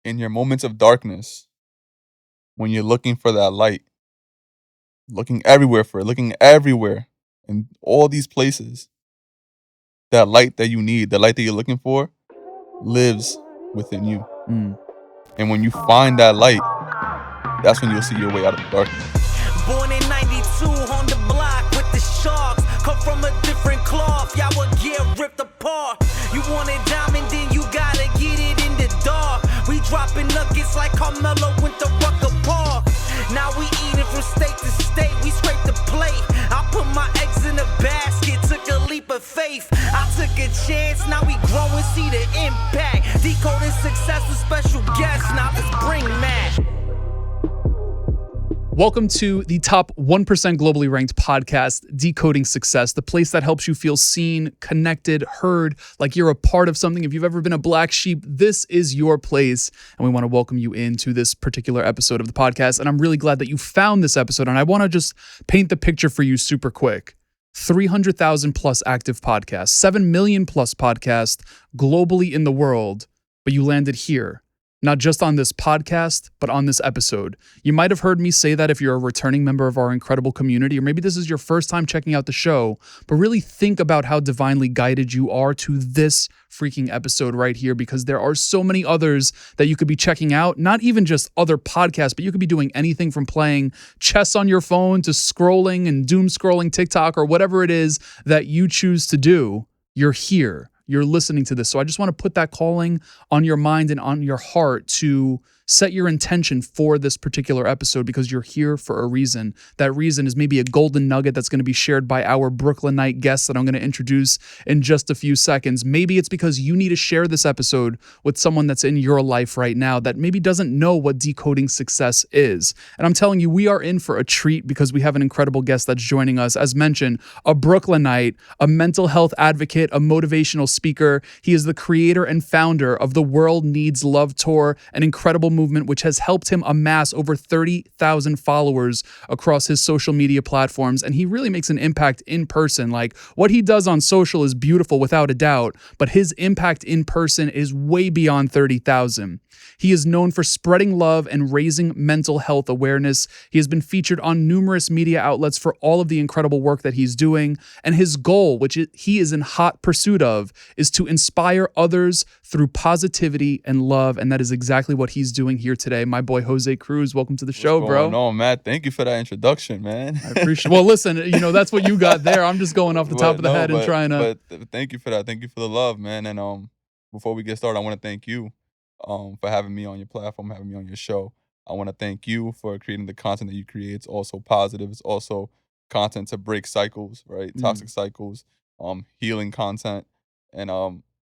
in your moments of darkness, when you're looking for that light, looking everywhere for it, looking everywhere in all these places, that light that you need, the light that you're looking for, lives within you. And when you find that light, that's when you'll see your way out of the darkness. Born in 92 on the block with the sharks. Come from a different cloth, y'all would get ripped apart. You want a diamond, then you gotta get it in the dark. We dropping nuggets like Carmelo went to Rucker Park. Now we eating from state to state, we scrape the plate. I put my eggs in a basket, took a leap of faith. I took a chance, now we grow and see the impact. Decoding Success with special guests, now let's bring Matt. Welcome to the top 1% globally ranked podcast, Decoding Success, the place that helps you feel seen, connected, heard, like you're a part of something. If you've ever been a black sheep, this is your place. And we want to welcome you into this particular episode of the podcast. And I'm really glad that you found this episode. And I want to just paint the picture for you super quick. 300,000 plus active podcasts, 7 million plus podcasts globally in the world, but you landed here. Not just on this podcast, but on this episode. You might have heard me say that if you're a returning member of our incredible community, or maybe this is your first time checking out the show, but really think about how divinely guided you are to this freaking episode right here, because there are so many others that you could be checking out, not even just other podcasts, but you could be doing anything from playing chess on your phone to scrolling and doom scrolling TikTok or whatever it is that you choose to do. You're here. You're listening to this. So I just want to put that calling on your mind and on your heart to set your intention for this particular episode, because you're here for a reason. That reason is maybe a golden nugget that's going to be shared by our Brooklynite guests that I'm going to introduce in just a few seconds. Maybe it's because you need to share this episode with someone that's in your life right now that maybe doesn't know what decoding success is. And I'm telling you, we are in for a treat because we have an incredible guest that's joining us. As mentioned, a Brooklynite, a mental health advocate, a motivational speaker. He is the creator and founder of the World Needs Love Tour, an incredible movement which has helped him amass over 30,000 followers across his social media platforms. And he really makes an impact in person. Like, what he does on social is beautiful without a doubt, but his impact in person is way beyond 30,000. He is known for spreading love and raising mental health awareness. He has been featured on numerous media outlets for all of the incredible work that he's doing. And his goal, which he is in hot pursuit of, is to inspire others through positivity and love. And that is exactly what he's doing here today. My boy, Jose Cruz, welcome to the show, bro. No, Matt, thank you for that introduction, man. I appreciate it. Well, listen, that's what you got there. I'm just going off the top of the head and trying to. But thank you for that. Thank you for the love, man. And before we get started, I want to thank you for having me on your platform, having me on your show. I want to thank you for creating the content that you create. It's also positive. It's also content to break cycles, right? Toxic cycles, healing content. And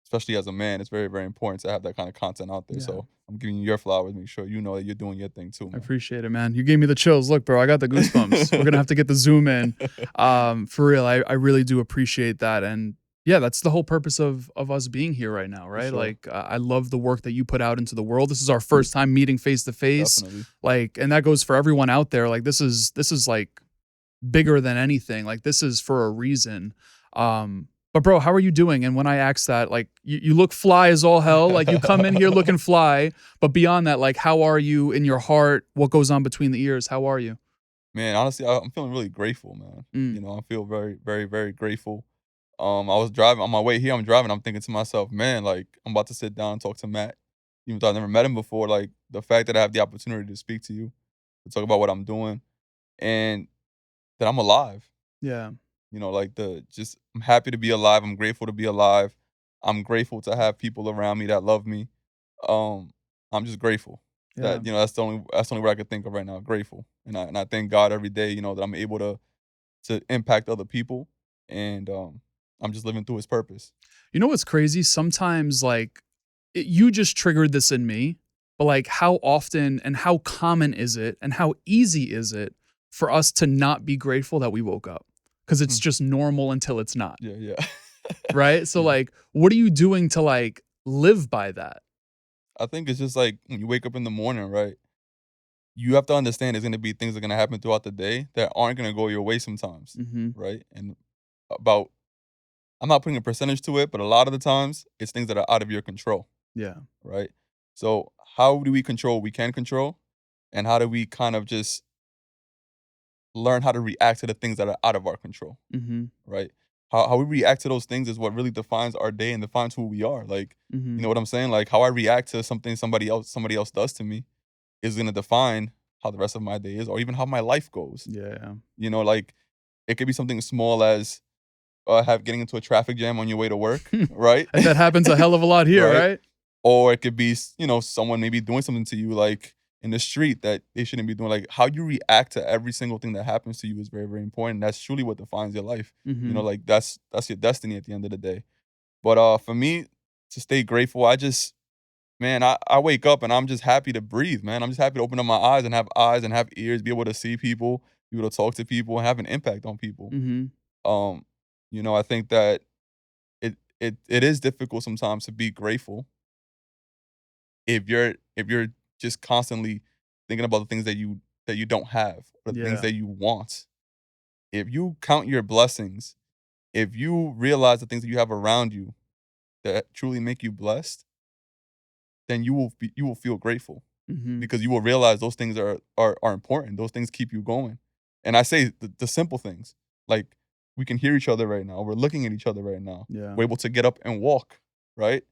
especially as a man, it's very, very important to have that kind of content out there. Yeah. So I'm giving you your flowers. Make sure you know that you're doing your thing too, man. I appreciate it, man. You gave me the chills. Look, bro, I got the goosebumps. We're going to have to get the zoom in. For real, I really do appreciate that. And yeah, that's the whole purpose of us being here right now, right? Sure. Like, I love the work that you put out into the world. This is our first time meeting face to face. Like, and that goes for everyone out there. Like, this is like bigger than anything. Like, this is for a reason. But bro, how are you doing? And when I ask that, like, you look fly as all hell. Like, you come in here looking fly. But beyond that, like, how are you in your heart? What goes on between the ears? How are you? Man, honestly, I'm feeling really grateful, man. I feel very, very, very grateful. I was driving on my way here. I'm thinking to myself, man, like, I'm about to sit down and talk to Matt. Even though I've never met him before, like, the fact that I have the opportunity to speak to you, to talk about what I'm doing, and that I'm alive. Yeah. I'm happy to be alive. I'm grateful to be alive. I'm grateful to have people around me that love me. I'm just grateful. Yeah. That, that's the only word I could think of right now. Grateful. And I thank God every day, that I'm able to impact other people. And I'm just living through his purpose. You know what's crazy? Sometimes, like, you just triggered this in me, but like, how often and how common is it and how easy is it for us to not be grateful that we woke up? Because it's just normal until it's not. Yeah. Right? So like, what are you doing to like live by that? I think it's just like when you wake up in the morning, right? You have to understand there's going to be things that are going to happen throughout the day that aren't going to go your way sometimes, right? And I'm not putting a percentage to it, but a lot of the times it's things that are out of your control. Yeah. Right? So how do we control what we can control? And how do we kind of just learn how to react to the things that are out of our control, Mm-hmm. right? How we react to those things is what really defines our day and defines who we are. Like, Mm-hmm. you know what I'm saying? Like how I react to something somebody else does to me is gonna define how the rest of my day is, or even how my life goes. Yeah. You know, like it could be something small as have getting into a traffic jam on your way to work, right? And that happens a hell of a lot here, Right? right? Or it could be, you know, someone maybe doing something to you, like in the street that they shouldn't be doing. Like how you react to every single thing that happens to you is very, very important. That's truly what defines your life. You Mm-hmm. know, like that's your destiny at the end of the day. But for me to stay grateful, man, I wake up and I'm just happy to breathe, man. I'm just happy to open up my eyes and have ears, be able to see people, be able to talk to people, and have an impact on people. Mm-hmm. Um, you know, I think that it is difficult sometimes to be grateful if you're just constantly thinking about the things that you don't have, or the things Yeah. that you want. If you count your blessings, if you realize the things that you have around you that truly make you blessed, then you will feel grateful Mm-hmm. because you will realize those things are important. Those things keep you going. And I say the simple things, like we can hear each other right now. We're looking at each other right now. Yeah. We're able to get up and walk, right?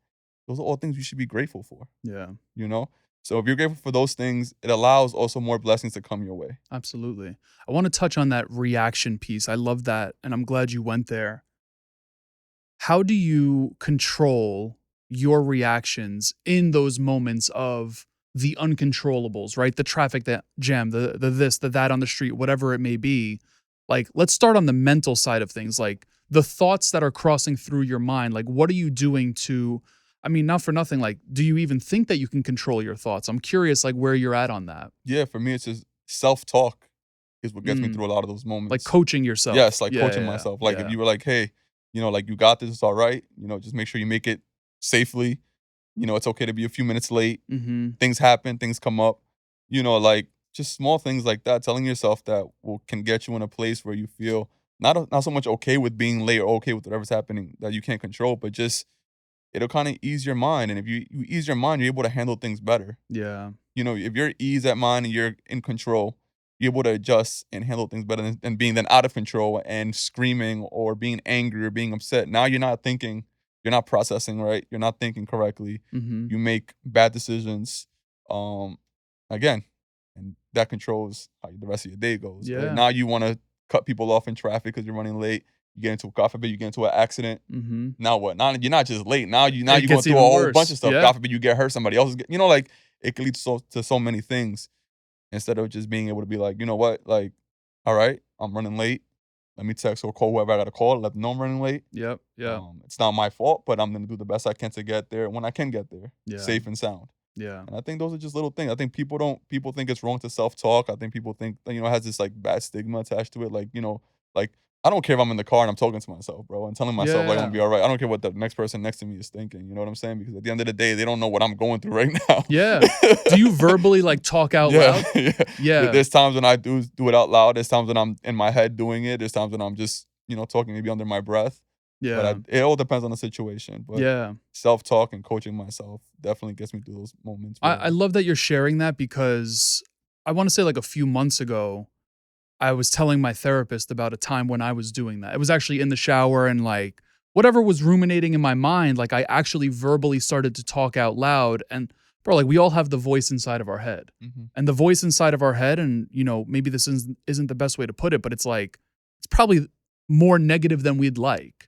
Those are all things you should be grateful for, Yeah. you know? So if you're grateful for those things, it allows also more blessings to come your way. Absolutely. I want to touch on that reaction piece. I love that. And I'm glad you went there. How do you control your reactions in those moments of the uncontrollables, right? The traffic that jam, the this, the that on the street, whatever it may be. Like, let's start on the mental side of things, like the thoughts that are crossing through your mind. Like, what are you doing to, I mean, not for nothing, like, do you even think that you can control your thoughts? I'm curious, like, where you're at on that. Yeah, for me, it's just self-talk is what gets me Mm, through a lot of those like moments. coaching yourself. Yes, like Yeah, coaching yeah, myself. Like if yeah. you were like, hey, you know, like you got this, it's all right. You know, just make sure you make it safely. You know, it's okay to be a few minutes late. Mm-hmm. Things happen, things come up. You know, like just small things like that. Telling yourself that can get you in a place where you feel not so much okay with being late or okay with whatever's happening that you can't control, but just it'll kind of ease your mind. And if you ease your mind, you're able to handle things better. Yeah. You know, if you're ease at mind and you're in control, you're able to adjust and handle things better than being then out of control and screaming or being angry or being upset. Now you're not thinking, you're not processing right, you're not thinking correctly. Mm-hmm. You make bad decisions. Um, again, and that controls how the rest of your day goes. Right Yeah. now, you want to cut people off in traffic because you're running late. You get into a God forbid, you get into an accident. Mm-hmm. Now what? Now you're not just late. Now you It going gets through a even whole bunch worse. of stuff. Yeah. God forbid you get hurt. Somebody else is, you know, like it can lead to so many things instead of just being able to be like, you know what, like, all right, I'm running late. Let me text or call whoever I got to call. Let them know I'm running late. Yep. Yeah. It's not my fault, but I'm gonna do the best I can to get there when I can get there, Yeah. safe and sound. Yeah. And I think those are just little things. I think people think it's wrong to self-talk. I think people think, you know, it has this like bad stigma attached to it. Like, you know, like I don't care if I'm in the car and I'm talking to myself, bro, and telling myself like I'm gonna be Yeah. all right. I don't care what the next person next to me is thinking. You know what I'm saying? Because at the end of the day, they don't know what I'm going through right now. Yeah. Do you verbally like talk out loud? Yeah. Yeah. There's times when I do it out loud. There's times when I'm in my head doing it. There's times when I'm just, you know, talking maybe under my breath. Yeah. But it all depends on the situation. But Yeah. self-talk and coaching myself definitely gets me through those moments. I love that you're sharing that because I want to say like a few months ago, I was telling my therapist about a time when I was doing that. It was actually in the shower and like whatever was ruminating in my mind, like I actually verbally started to talk out loud. And bro, like we all have the voice inside of our head. Mhm. And the voice inside of our head, and you know, maybe this isn't the best way to put it, but it's like it's probably more negative than we'd like.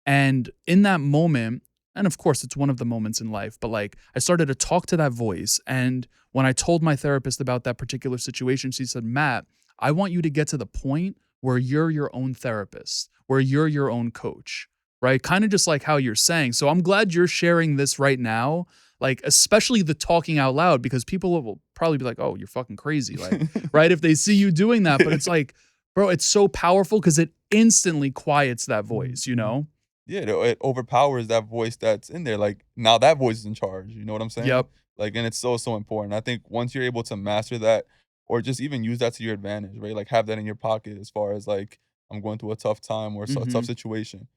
And in that moment, and of course it's one of the moments in life, but like I started to talk to that voice. And when I told my therapist about that particular situation, she said, Matt, I want you to get to the point where you're your own therapist, where you're your own coach, right? Kind of just like how you're saying. So I'm glad you're sharing this right now, like especially the talking out loud, because people will probably be like, oh, you're fucking crazy, like, right? If they see you doing that, but it's like, bro, it's so powerful because it instantly quiets that voice, you know? Yeah, it overpowers that voice that's in there. Like now that voice is in charge. You know what I'm saying? Yep. Like, and it's so important. I think once you're able to master that, or just even use that to your advantage, right? Like have that in your pocket as far as like I'm going through a tough time or a tough Mhm. situation.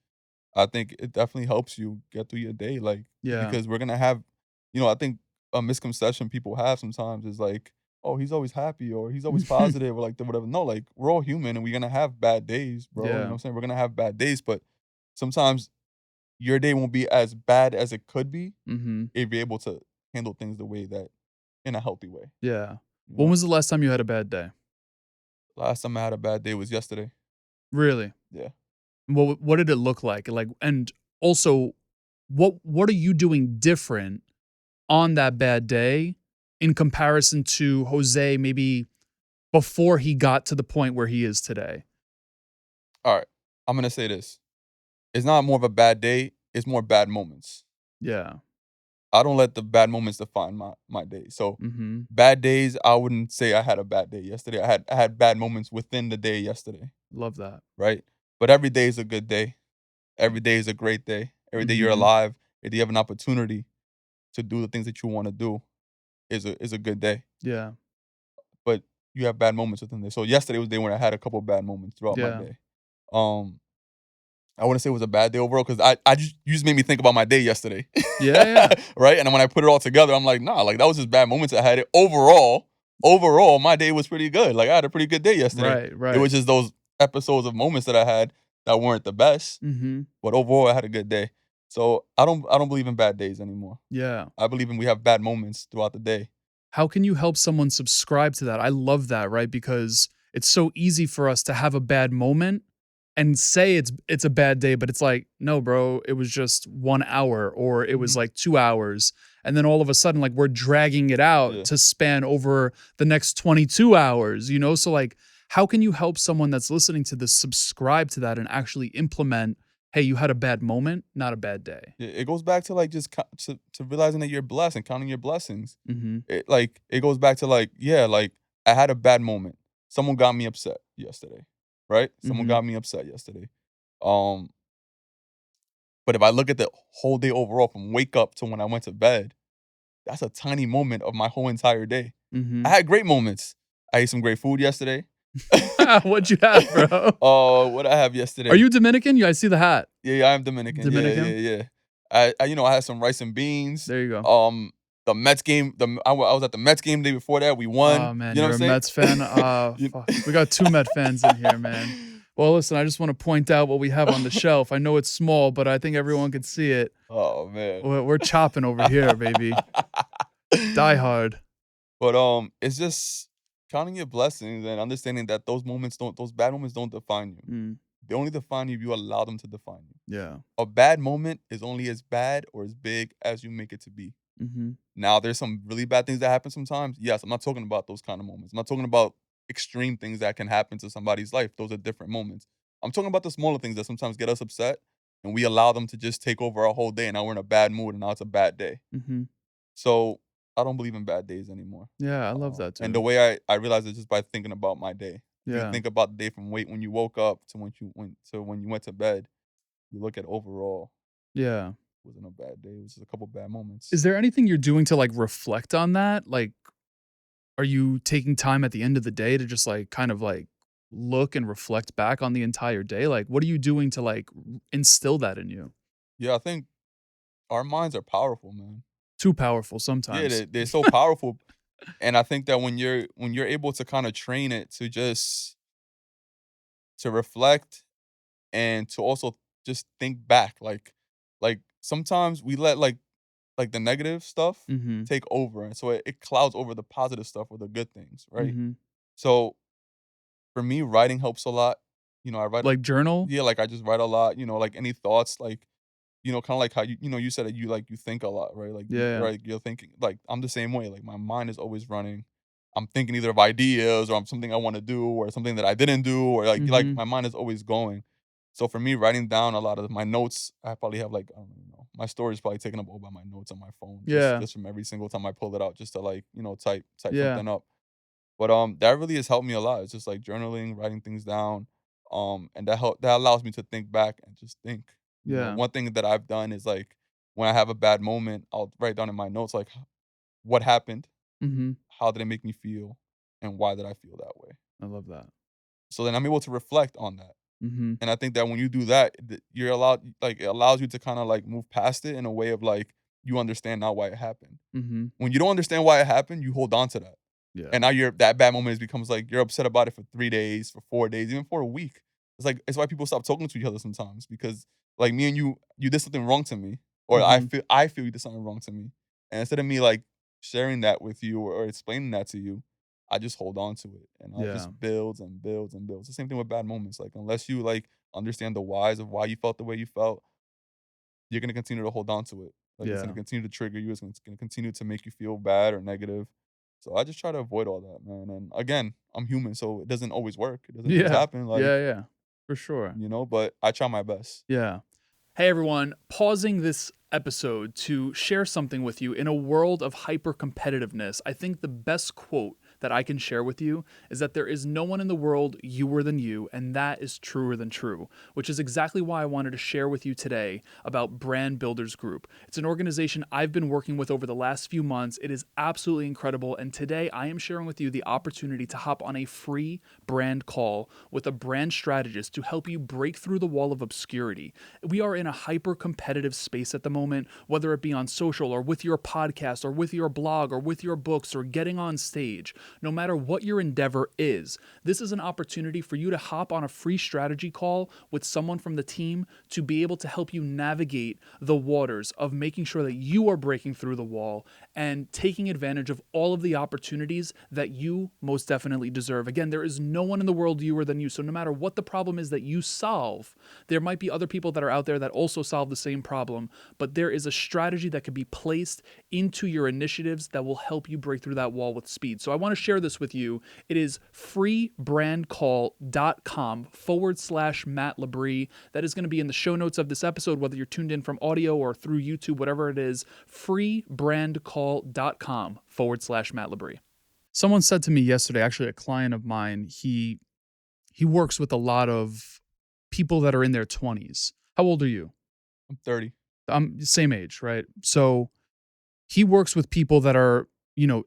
I think it definitely helps you get through your day. Like Yeah. because we're gonna have, you know, I think a misconception people have sometimes is like, "Oh, he's always happy," or "He's always positive," or like the whatever. No, like, we're all human and we're gonna have bad days, bro, you know what Yeah. I'm saying? We're gonna have bad days, but sometimes your day won't be as bad as it could be Mhm. if you're able to handle things the way that in a healthy way, Yeah. you When know? was the last time you had a bad day? Last time I had a bad day was yesterday. Really? Yeah. What did it look like? Like, and also, what are you doing different on that bad day in comparison to Jose maybe before he got to the point where he is today? Alright, I'm gonna say this. It's not more of a bad day, it's more bad moments. Yeah. I don't let the bad moments define my day. So, Mhm. bad days, I wouldn't say I had a bad day yesterday. I had bad moments within the day yesterday, Love that. right? But every day is a good day. Every day is a great day. Every day you're Mhm. alive, every day you have an opportunity to do the things that you wanna do is a good day. Yeah. But you have bad moments within the day. So yesterday was the day when I had a couple bad moments throughout my Yeah. day. Um I wouldn't say it was a bad day overall because I just you just made me think about my day yesterday. Yeah, yeah. Right? And then when I put it all together, I'm like, nah, like that was just bad moments I had. It overall, my day was pretty good. Like I had a pretty good day yesterday. Right, It right. was just those episodes of moments that I had that weren't the best. Mhm. But overall I had a good day. So I don't believe in bad days anymore. Yeah. I believe in we have bad moments throughout the day. How can you help someone subscribe to that? I love that, right? Because it's so easy for us to have a bad moment and say it's a bad day, but it's like, no, bro, it was just 1 hour or it was Mhm. like 2 hours. And then all of a sudden, like we're dragging it out Yeah. to span over the next 22 hours, you know? So like, how can you help someone that's listening to this subscribe to that and actually implement, hey, you had a bad moment, not a bad day? It goes back to like just to realizing that you're blessed and counting your blessings. Mhm. It goes back to like, yeah, like I had a bad moment. Someone got me upset yesterday, right? Someone Mhm. got me upset yesterday. Um, but if I look at the whole day overall from wake up to when I went to bed, that's a tiny moment of my whole entire day. I Mhm. had great moments. I ate some great food yesterday. What'd you have, bro? Oh, what I have Are yesterday? you Dominican? Yeah, I see the hat. Yeah, I am Dominican. Yeah, Dominican? yeah, yeah. I had some rice and beans. There you go. The Mets game. I was at the Mets game the day before that. We won. Oh man, You know you're what a I'm Mets fan? saying? You- Fuck. We got 2 Met fans in here, man. Well, listen, I just want to point out what we have on the shelf. I know it's small, but I think everyone can see it. oh man. We're chopping over here, baby. Die hard. But it's just counting your blessings and understanding that those bad moments don't define you. Mm, They only define you if you allow them to define you. yeah. A bad moment is only as bad or as big as you make it to be. Mhm. Now, there's some really bad things that happen sometimes. Yes, I'm not talking about those kind of moments. I'm not talking about extreme things that can happen to somebody's life. Those are different moments. I'm talking about the smaller things that sometimes get us upset and we allow them to just take over our whole day and now we're in a bad mood and now it's a bad day. Mhm. So I don't believe in bad days anymore. Yeah, I love that And the too. way I realized it just by thinking about my day. If you Yeah. think about the day from when you woke up to when you went to bed, you look at overall, Yeah. it wasn't a bad day. It was just a couple bad moments. Is there anything you're doing to like reflect on that? Like, are you taking time at the end of the day to just like kind of like look and reflect back on the entire day? Like, what are you doing to like instill that in you? Yeah, I think our minds are powerful, man. Too powerful Yeah, sometimes. they're so powerful, and I think that when you're able to kind of train it to just to reflect and to also just think back, like sometimes we let like the negative stuff Mhm. take over, and so it clouds over the positive stuff or the good things, right? Mhm. So for me, writing helps a lot. I write, Like journal? yeah, like I just write a lot. Like any thoughts, like kind of like how you said that you think a lot, right? Like Yeah. right, you're thinking like I'm the same way. Like my mind is always running. I'm thinking either of ideas or I'm something I want to do or something that I didn't do or like Mhm. my mind is always going. So for me, writing down a lot of my notes, I probably have like I don't even know. My storage is probably taken up all by my notes on my phone, just Yeah. just from every single time I pull it out, just to like type Yeah. something up. But that really has helped me a lot. It's just like journaling, writing things down, and that allows me to think back and just think. Yeah. One thing that I've done is like when I have a bad moment, I'll write down in my notes like what happened, Mhm. how did it make me feel, and why did I feel that way. I love that. So then I'm able to reflect on that. Mhm. And I think that when you do that, you're allowed like it allows you to kind of like move past it in a way of like you understand now why it happened. Mm-hmm. When you don't understand why it happened, you hold on to that. Yeah. And now that bad moment becomes like you're upset about it for 3 days, for 4 days, even for a week. It's why people stop talking to each other sometimes, because like me and you did something wrong to me, or Mhm. I feel you did something wrong to me. And instead of me like sharing that with you, or explaining that to you, I just hold on to it, and it Yeah. just builds and builds and builds. The same thing with bad moments. Like, unless you like understand the whys of why you felt the way you felt, you're gonna continue to hold on to it. Like, it's gonna Yeah. continue to trigger you. It's gonna continue to make you feel bad or negative. So I just try to avoid all that, man. And again, I'm human, so it doesn't always work. It doesn't always Yeah. happen. Yeah. Like, Yeah. For sure. but I try my best. Yeah. Hey everyone, pausing this episode to share something with you. In a world of hyper competitiveness, I think the best quote that I can share with you is that there is no one in the world youer than you, and that is truer than true, which is exactly why I wanted to share with you today about Brand Builders Group. It's an organization I've been working with over the last few months. It is absolutely incredible, and today I am sharing with you the opportunity to hop on a free brand call with a brand strategist to help you break through the wall of obscurity. We are in a hyper competitive space at the moment, whether it be on social or with your podcast or with your blog or with your books or getting on stage. No matter what your endeavor is, this is an opportunity for you to hop on a free strategy call with someone from the team to be able to help you navigate the waters of making sure that you are breaking through the wall and taking advantage of all of the opportunities that you most definitely deserve. Again, there is no one in the world newer than you. So no matter what the problem is that you solve, there might be other people that are out there that also solve the same problem, but there is a strategy that can be placed into your initiatives that will help you break through that wall with speed. So I want to share this with you. It is freebrandcall.com/Matt Labrie. That is going to be in the show notes of this episode, whether you're tuned in from audio or through YouTube, whatever it is, freebrandcall.com/Matt Labrie. Someone said to me yesterday, actually a client of mine, he works with a lot of people that are in their 20s. How old are you? I'm 30. I'm same age, right? So he works with people that are,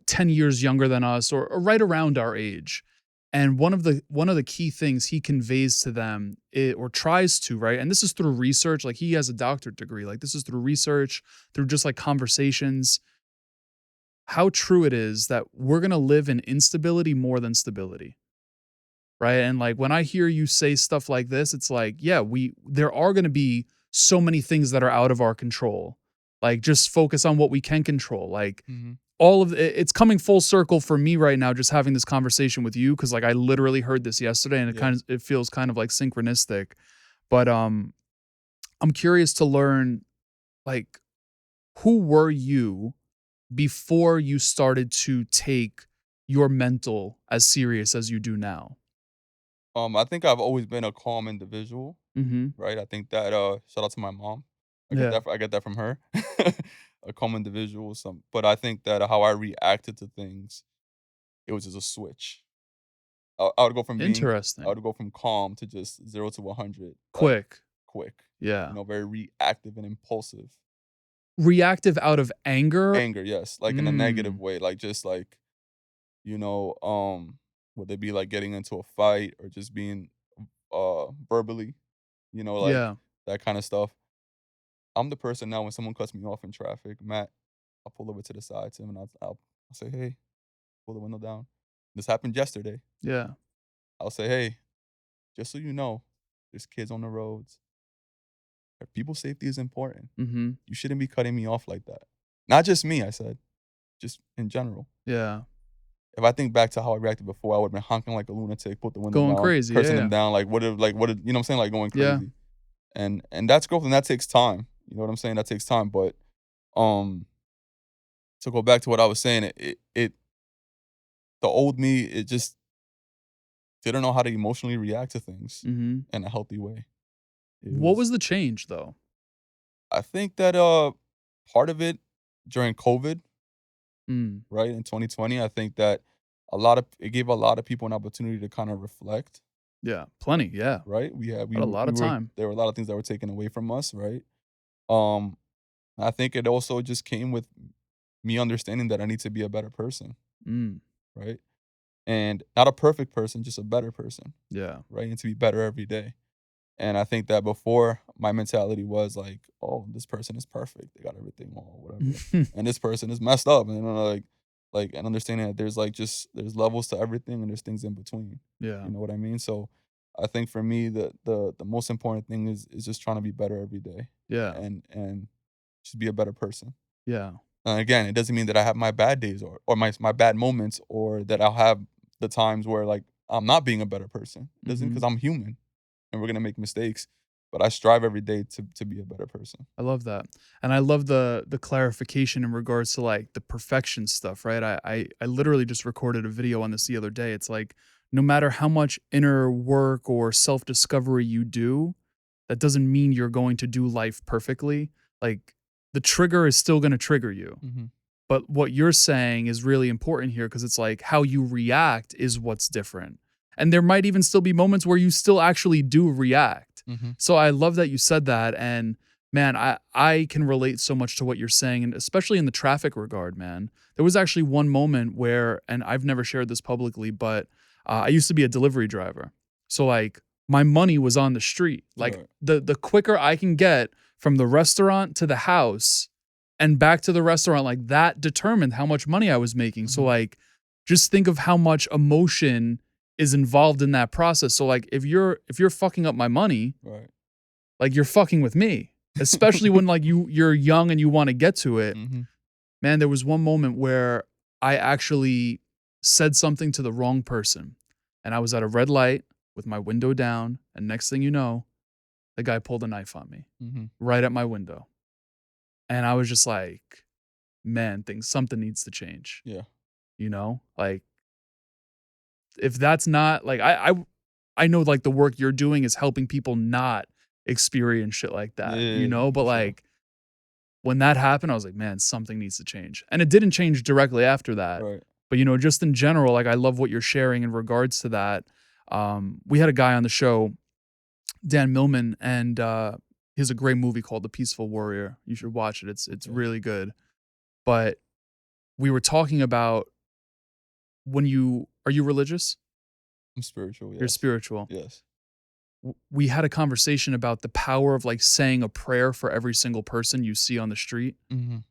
10 years younger than us or right around our age. And one of the key things he conveys to them or tries to, right? And this is through research, like he has a doctorate degree. Like this is through research, through just like conversations, how true it is that we're going to live in instability more than stability. Right? And like when I hear you say stuff like this, it's like, yeah, there are going to be so many things that are out of our control. Like just focus on what we can control. Like Mm-hmm. all of it's coming full circle for me right now, just having this conversation with you, because like I literally heard this yesterday, and it feels kind of like synchronistic. But I'm curious to learn, like, who were you before you started to take your mental as serious as you do now? I think I've always been a calm individual, Mm-hmm. right? I think that shout out to my mom. Yeah. I get that from her. A calm individual, but I think that how I reacted to things, it was just a switch. I would go from I Interesting. would go from calm to just 0 to 100, like, Quick. quick. Yeah. Very reactive and impulsive. Reactive out of anger. Anger, yes, like in a negative way, like just like, you know, would it be like getting into a fight or just being verbally, like Yeah. that kind of stuff. I'm the person now when someone cuts me off in traffic, Matt, I'll pull over to the side to him and I'll say, hey, pull the window down. This happened yesterday. Yeah. I'll say, hey, just so you know, there's kids on the roads. People's safety is important. Mm-hmm. You shouldn't be cutting me off like that. Not just me, I said, just in general. Yeah. If I think back to how I reacted before, I would have been honking like a lunatic, put the window Going down, crazy. cursing Yeah. them down, like what you know what I'm saying, like going Yeah. crazy. And that's growth, and that takes time. You know what I'm saying? That takes time. But to go back to what I was saying, the old me, it just didn't know how to emotionally react to things Mm-hmm. in a healthy way. What was the change though? I think that part of it during COVID, Mm. right, in 2020, I think that it gave a lot of people an opportunity to kind of reflect. Yeah. Plenty. Yeah. Right? Had a lot of time. There were a lot of things that were taken away from us, right? Um, I think it also just came with me understanding that I need to be a better person, Mm. right? And not a perfect person, just a better person, Yeah. right? And to be better every day. And I think that before, my mentality was like, oh, this person is perfect. They got everything all whatever. And this person is messed up. And and understanding that there's there's levels to everything and there's things in between. Yeah. You know what I mean? So I think for me the most important thing is just trying to be better every day Yeah. and just be a better person. Yeah. And again, it doesn't mean that I have my bad days or my bad moments or that I'll have the times where like I'm not being a better person. It doesn't, because I'm human and we're gonna make mistakes. But I strive every day to be a better person. I love that. And I love the clarification in regards to like the perfection stuff, right? I literally just recorded a video on this the other day. It's like no matter how much inner work or self-discovery you do, that doesn't mean you're going to do life perfectly. Like the trigger is still going to trigger you. Mhm. But what you're saying is really important here because it's like how you react is what's different. And there might even still be moments where you still actually do react. Mhm. So I love that you said that. And man, I can relate so much to what you're saying, and especially in the traffic regard, man. There was actually one moment where, and I've never shared this publicly, but I used to be a delivery driver. So like my money was on the street. Like Right. the quicker I can get from the restaurant to the house and back to the restaurant, like that determined how much money I was making. So Mhm. like just think of how much emotion is involved in that process. So like if you're fucking up my money, Right. like you're fucking with me. Especially when like you're young and you want to get to it. Mhm. Man, there was one moment where I actually said something to the wrong person. And I was at a red light with my window down, and next thing you know, the guy pulled a knife on me Mhm. right at my window. And I was just like, man, something needs to change. Yeah. You know? Like if that's not like I know like the work you're doing is helping people not experience shit like that, you Yeah, know? But for sure. like when that happened, I was like, man, something needs to change. And it didn't change directly after that. Right. But you know, just in general, like I love what you're sharing in regards to that. We had a guy on the show, Dan Millman, and he has a great movie called The Peaceful Warrior. You should watch it. It's Okay. really good. But we were talking about are you religious? I'm spiritual, You're yes. spiritual. Yes. We had a conversation about the power of like saying a prayer for every single person you see on the street. Mhm.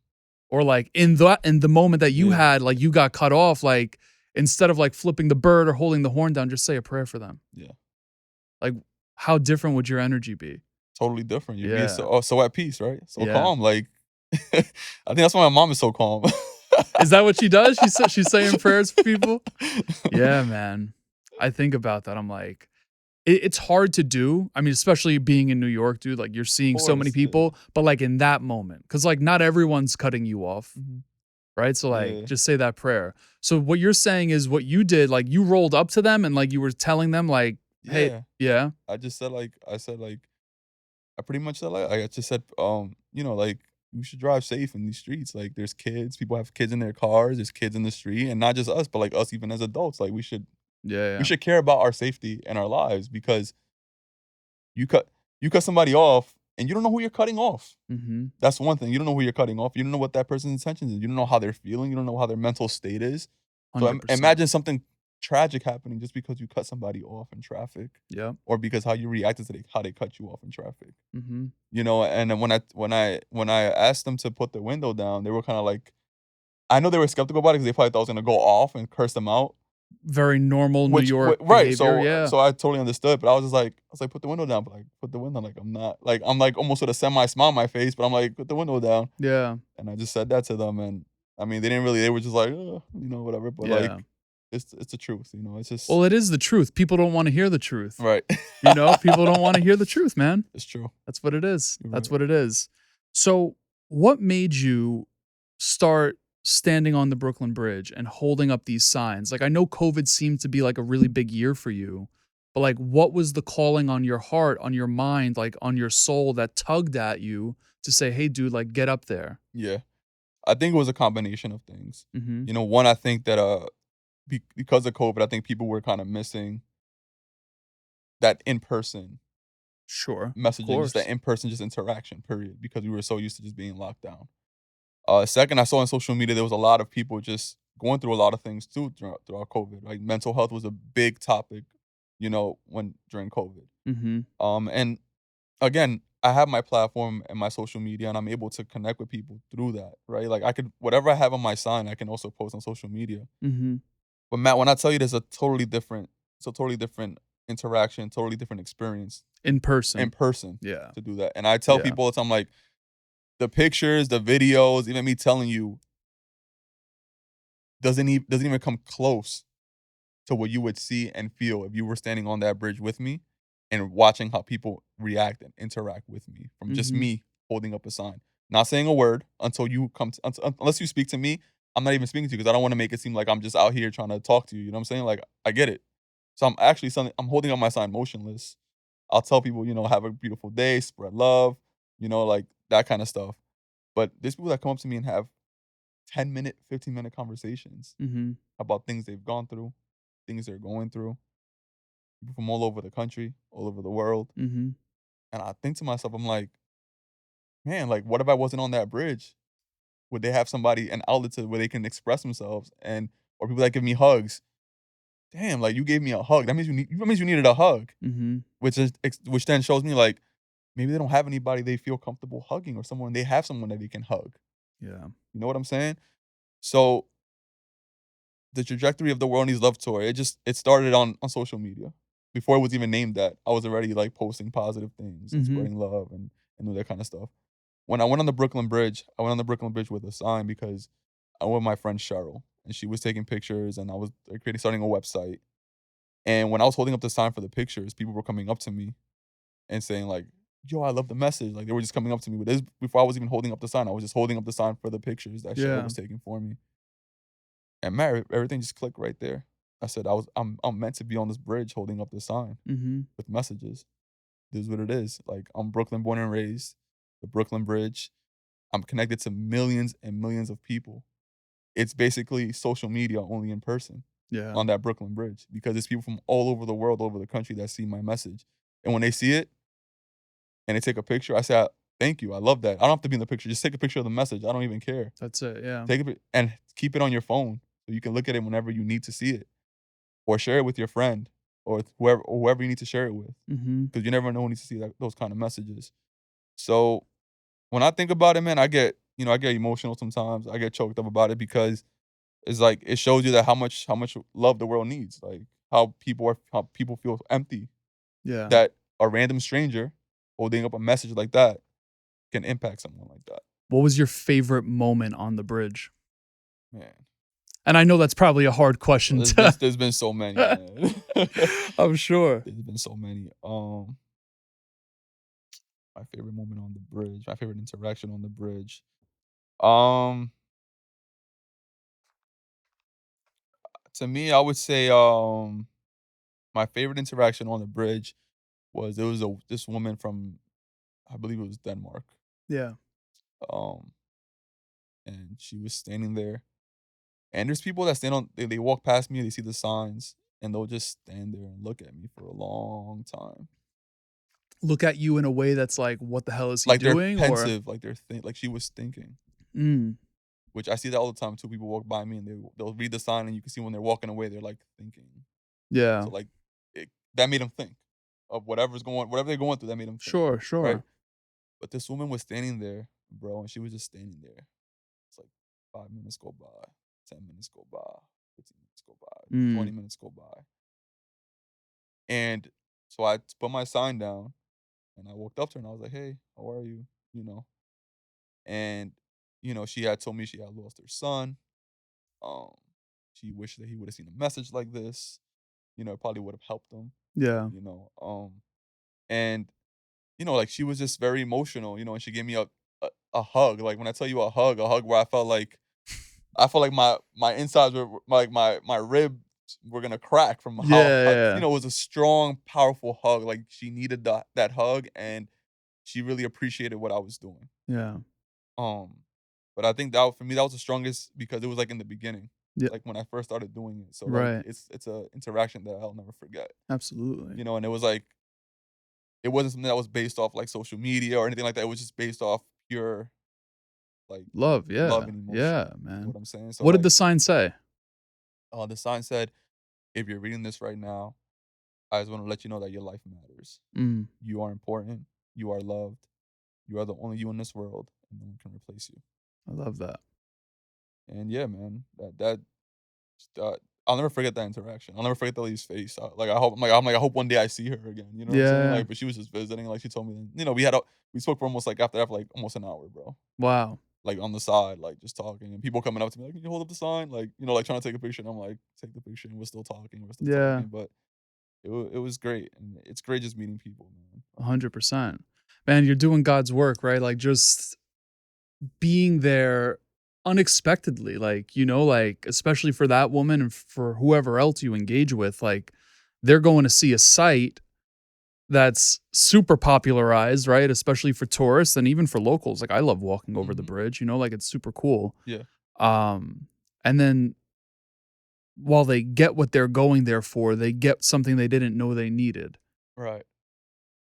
Or like in the moment that you Yeah. had, like you got cut off, like instead of like flipping the bird or holding the horn down, just say a prayer for them. Yeah. Like how different would your energy be? Totally different. You'd be Yeah. so at peace, right? So Yeah. calm. Like I think that's why my mom is so calm. Is that what she does? She's saying prayers for people? Yeah, man. I think about that. I'm like, it's hard to do. I mean, especially being in New York, dude. Like you're seeing so many course, yeah. people, but like in that moment, because like not everyone's cutting you off, Mhm. right? So like, Yeah. just say that prayer. So what you're saying is what you did. Like you rolled up to them and like you were telling them like, hey, Yeah. yeah, I just said I pretty much said I just said like we should drive safe in these streets. Like there's kids, people have kids in their cars, there's kids in the street, and not just us, but like us even as adults. Like yeah, we should care about our safety and our lives because you cut somebody off and you don't know who you're cutting off. Mm-hmm. That's one thing. You don't know who you're cutting off. You don't know what that person's intentions is. You don't know how they're feeling. You don't know how their mental state is. So 100%. imagine something tragic happening just because you cut somebody off in traffic, Yeah. or because how you reacted to how they cut you off in traffic. Mm-hmm. You know, and then when I asked them to put the window down, they were kind of like, I know they were skeptical about it because they probably thought I was gonna go off and curse them out. Very normal New York Right? behavior. Yeah. So I totally understood, but I was like, put the window down, but like put the window, like I'm like almost with a semi smile on my face, but I'm like, put the window down, Yeah. and I just said that to them, and I mean they were just like, whatever, but like Yeah. it's the truth, it's just Well, it is the truth. People don't want to hear the truth. right. You know, people don't want to hear the truth, man. It's true. That's what it is. You're That's right. what it is. So, what made you start standing on the Brooklyn Bridge and holding up these signs? Like, I know COVID seemed to be like a really big year for you, but like, what was the calling on your heart, on your mind, like on your soul that tugged at you to say, hey, dude, like, get up there? Yeah, I think it was a combination of things. Mm-hmm. One, I think that because of COVID, I think people were kind of missing that in person Sure. Of messaging, just that course. in person just interaction. Period, because we were so used to just being locked down. Second, I saw on social media there was a lot of people just going through a lot of things too throughout COVID. Like mental health was a big topic during COVID. Mm-hmm. And again, I have my platform and my social media, and I'm able to connect with people through that, right? Like, I could whatever I have on my sign, I can also post on social media. Mm-hmm. But Matt, when I tell you it's a totally different interaction, totally different experience In in person. person Yeah. to do that. And I tell Yeah. people all the time, like, the pictures, the videos, even me telling you doesn't even come close to what you would see and feel if you were standing on that bridge with me and watching how people react and interact with me from just Mm-hmm. me holding up a sign, not saying a word until you come to, unless you speak to me. I'm not even speaking to you because I don't want to make it seem like I'm just out here trying to talk to you. You know what I'm saying? Like, I get it. So I'm holding up my sign motionless. I'll tell people, have a beautiful day, spread love, like that kind of stuff. But there's people that come up to me and have 10-minute, 15-minute conversations Mm-hmm. about things they've gone through, things they're going through, people from all over the country, all over the world. Mm-hmm. And I think to myself, I'm like, man, like, what if I wasn't on that bridge? Would they have somebody, an outlet to where they can express themselves, or people that give me hugs? Damn, like, you gave me a hug. That means you needed a hug, Mm-hmm. which then shows me, like, maybe they don't have anybody they feel comfortable hugging, or they have someone that they can hug. Yeah. You know what I'm saying? So the trajectory of the World Needs Love tour, it started on social media. Before it was even named that, I was already, like, posting positive things and Mm-hmm. spreading love and all that kind of stuff. When I went on the Brooklyn Bridge, I went on the Brooklyn Bridge with a sign because I went with my friend Cheryl, and she was taking pictures, and I was, like, starting a website. And when I was holding up the sign for the pictures, people were coming up to me and saying, like, "Yo, I love the message." Like, they were just coming up to me with this before I was even holding up the sign. I was just holding up the sign for the pictures that Cheryl Yeah. was taking for me. And man, everything just clicked right there. I said, I'm meant to be on this bridge holding up this sign Mm-hmm. with messages. This is what it is. Like, I'm Brooklyn born and raised, the Brooklyn Bridge. I'm connected to millions and millions of people. It's basically social media only in person Yeah. on that Brooklyn Bridge because it's people from all over the world, all over the country that see my message. And when they see it and they take a picture, I say, "Thank you. I love that." I don't have to be in the picture. Just take a picture of the message. I don't even care. That's it. Yeah. Take it and keep it on your phone so you can look at it whenever you need to see it, or share it with your friend or with whoever you need to share it with, Mm-hmm. because you never know who needs to see those kind of messages. So when I think about it, man, I get emotional sometimes. I get choked up about it because it's like it shows you that how much love the world needs. Like, how people feel empty. Yeah. That a random stranger holding up a message like that can impact someone like that. What was your favorite moment on the bridge? Man, And I know that's probably a hard question to. there's been so many, man. I'm sure. There's been so many. My favorite moment on the bridge, my favorite interaction on the bridge. Um, to me, I would say, my favorite interaction on the bridge was there was this woman from, I believe it was Denmark. Yeah. Um, and she was standing there. And there's people that they walk past me, they see the signs, and they'll just stand there and look at me for a long time. Look at you in a way that's like, what the hell is he Like, they're doing? Or pensive, like like she was thinking. mm, Which I see that all the time too. People walk by me and they'll read the sign, and you can see when they're walking away, they're like thinking. yeah. So, like, that made them think of whatever they're going through. That made them think, Sure, right? sure. But this woman was standing there, bro, and she was just standing there. It's like 5 minutes go by, 10 minutes go by, 15 minutes go by, Mm, 20 minutes go by, and so I put my sign down and I walked up to her and I was like, "Hey, how are you?" You know, and she had told me she had lost her son. Um, she wished that he would have seen a message like this. It probably would have helped him. yeah. You know, and like, she was just very emotional. And she gave me a hug. Like, when I tell you a hug where I felt like my insides like my ribs were gonna crack from Yeah, yeah. it was a strong, powerful hug. Like, she needed that hug, and she really appreciated what I was doing. Yeah. Um, but I think that for me that was the strongest because it was, like, in the beginning, Yeah. like when I first started doing it. So, like, Right. it's a interaction that I'll never forget. Absolutely. And it was like it wasn't something that was based off, like, social media or anything like that. It was just based off pure, like, Love. love Yeah. and emotion. Yeah, You know man. what I'm saying? So, What did like, the sign say? the sign said, "If you're reading this right now, I just want to let you know that your life matters. Mm, You are important. You are loved. You are the only you in this world, and no one can replace you. I love that. And yeah, man, I'll never forget that interaction. I'll never forget the lady's face. I hope one day I see her again. You know what I'm saying? Yeah. Like, but she was just visiting. Like, she told me, we spoke for almost like after that for like almost an hour, bro. Wow. Like on the side, like just talking, and people coming up to me like, "Can you hold up the sign?" Like, like trying to take a picture. And I'm like, "Take the picture," and we're still talking. We're still Yeah. talking, but it was great, and it's great just meeting people, man. 100%. Man, you're doing God's work, right? Like just being there unexpectedly, like, like especially for that woman and for whoever else you engage with, like they're going to see a site that's super popularized, right? Especially for tourists and even for locals. Like I love walking over the Mhm. bridge, like it's super cool. Yeah. And then while they get what they're going there for, they get something they didn't know they needed. Right.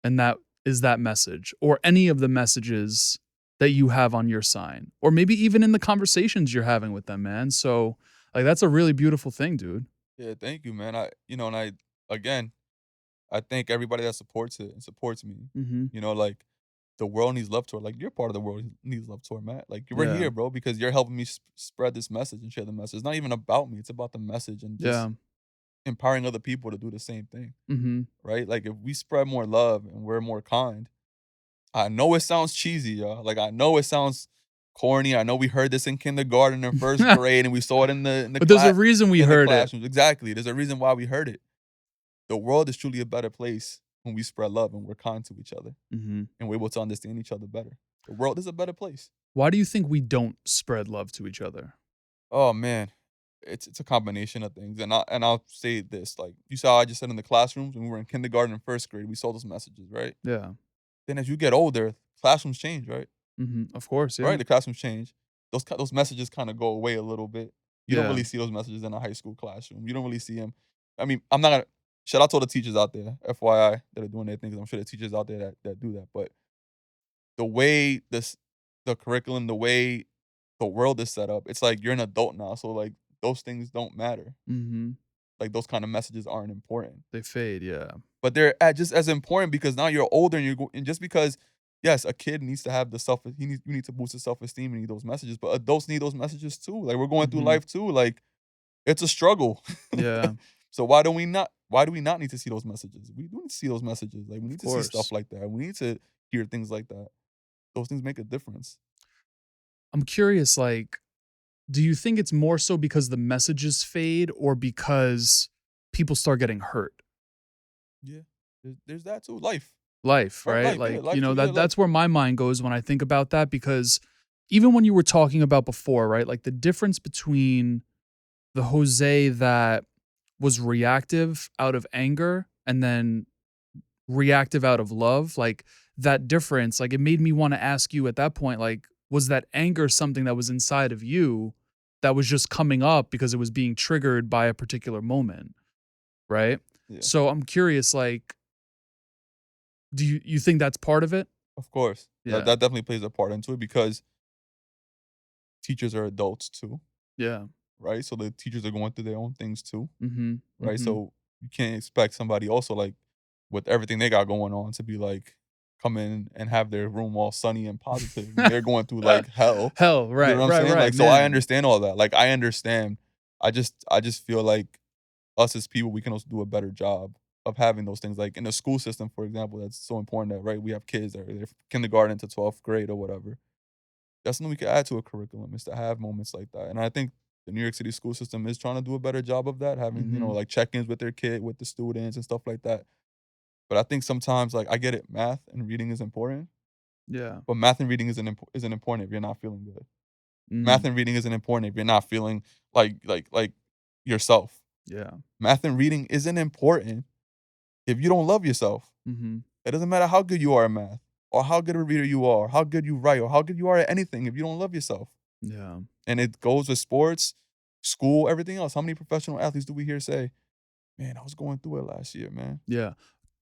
And that is that message or any of the messages that you have on your sign, or maybe even in the conversations you're having with them, man. So like, that's a really beautiful thing, dude. Yeah. Thank you, man. Again, I thank everybody that supports it and supports me. Mm-hmm. Like the world needs love tour. Like you're part of the world needs love tour, Matt. Like we're Yeah. here, bro, because you're helping me spread this message and share the message. It's not even about me. It's about the message and just Yeah. empowering other people to do the same thing, Mm-hmm. right? Like if we spread more love and we're more kind, I know it sounds cheesy, y'all. Like I know it sounds corny. I know we heard this in kindergarten and first grade, and we saw it in the But there's a class reason we in the heard it. classrooms. Exactly. There's a reason why we heard it. The world is truly a better place when we spread love and we're kind to each other Mm-hmm. and we're able to understand each other better. The world is a better place. Why do you think we don't spread love to each other? Oh man, it's a combination of things, and I'll say this: like you saw, I just said in the classrooms when we were in kindergarten and first grade, we saw those messages, right? Yeah. Then as you get older, classrooms change, right? Mm-hmm. Of course. Yeah. Right, the classrooms change. Those messages kind of go away a little bit. You don't Yeah. really see those messages in a high school classroom. You don't really see them. I mean, I'm not gonna shout out to all the teachers out there, FYI, that are doing their things. I'm sure there's teachers out there that do that, but the way the curriculum, the way the world is set up, it's like you're an adult now, so like those things don't matter. Mm-hmm. Like those kind of messages aren't important, They fade. Yeah. but they're just as important because now you're older and and just because yes, a kid needs to have you need to boost his self esteem and need those messages, but adults need those messages too. Like we're going through Mm-hmm. life too. Like it's a struggle. Yeah. So why do we not need to see those messages? We do need to see those messages. Like we need to see course. stuff like that. We need to hear things like that. Those things make a difference. I'm curious, like, do you think it's more so because the messages fade or because people start getting hurt? Yeah. There's that too. Life. Life, Right, right? life, yeah, Like, life too, yeah, life. that's where my mind goes when I think about that, because even when you were talking about before, right? Like the difference between the Jose that was reactive out of anger and then reactive out of love, like that difference, like it made me want to ask you at that point, like, was that anger something that was inside of you that was just coming up because it was being triggered by a particular moment, right? Yeah. So I'm curious, like, do you think that's part of it? Of course. Yeah. That definitely plays a part into it because teachers are adults too, Yeah. right? So the teachers are going through their own things too, Mm-hmm. right? Mm-hmm. So you can't expect somebody also like with everything they got going on to be like come in and have their room all sunny and positive. They're going through like hell. Hell, right, You know what I'm right, saying? right. Like so I man. understand all that. Like I understand. I just feel like us as people, we can also do a better job of having those things. Like in the school system, for example, that's so important that right, we have kids that are there from kindergarten to 12th grade or whatever. That's something we could add to a curriculum is to have moments like that. And I think the New York City school system is trying to do a better job of that, having, Mhm. like check-ins with their kid, with the students and stuff like that. But I think sometimes, like, I get it, math and reading is important, Yeah. but math and reading isn't important if you're not feeling good. Math Mm. and reading isn't important if you're not feeling like yourself. Yeah. Math and reading isn't important if you don't love yourself. Mm-hmm. It doesn't matter how good you are at math, or how good a reader you are, or how good you write, or how good you are at anything if you don't love yourself. Yeah. And it goes with sports, school, everything else. How many professional athletes do we hear say, "Man, I was going through it last year, man." Yeah.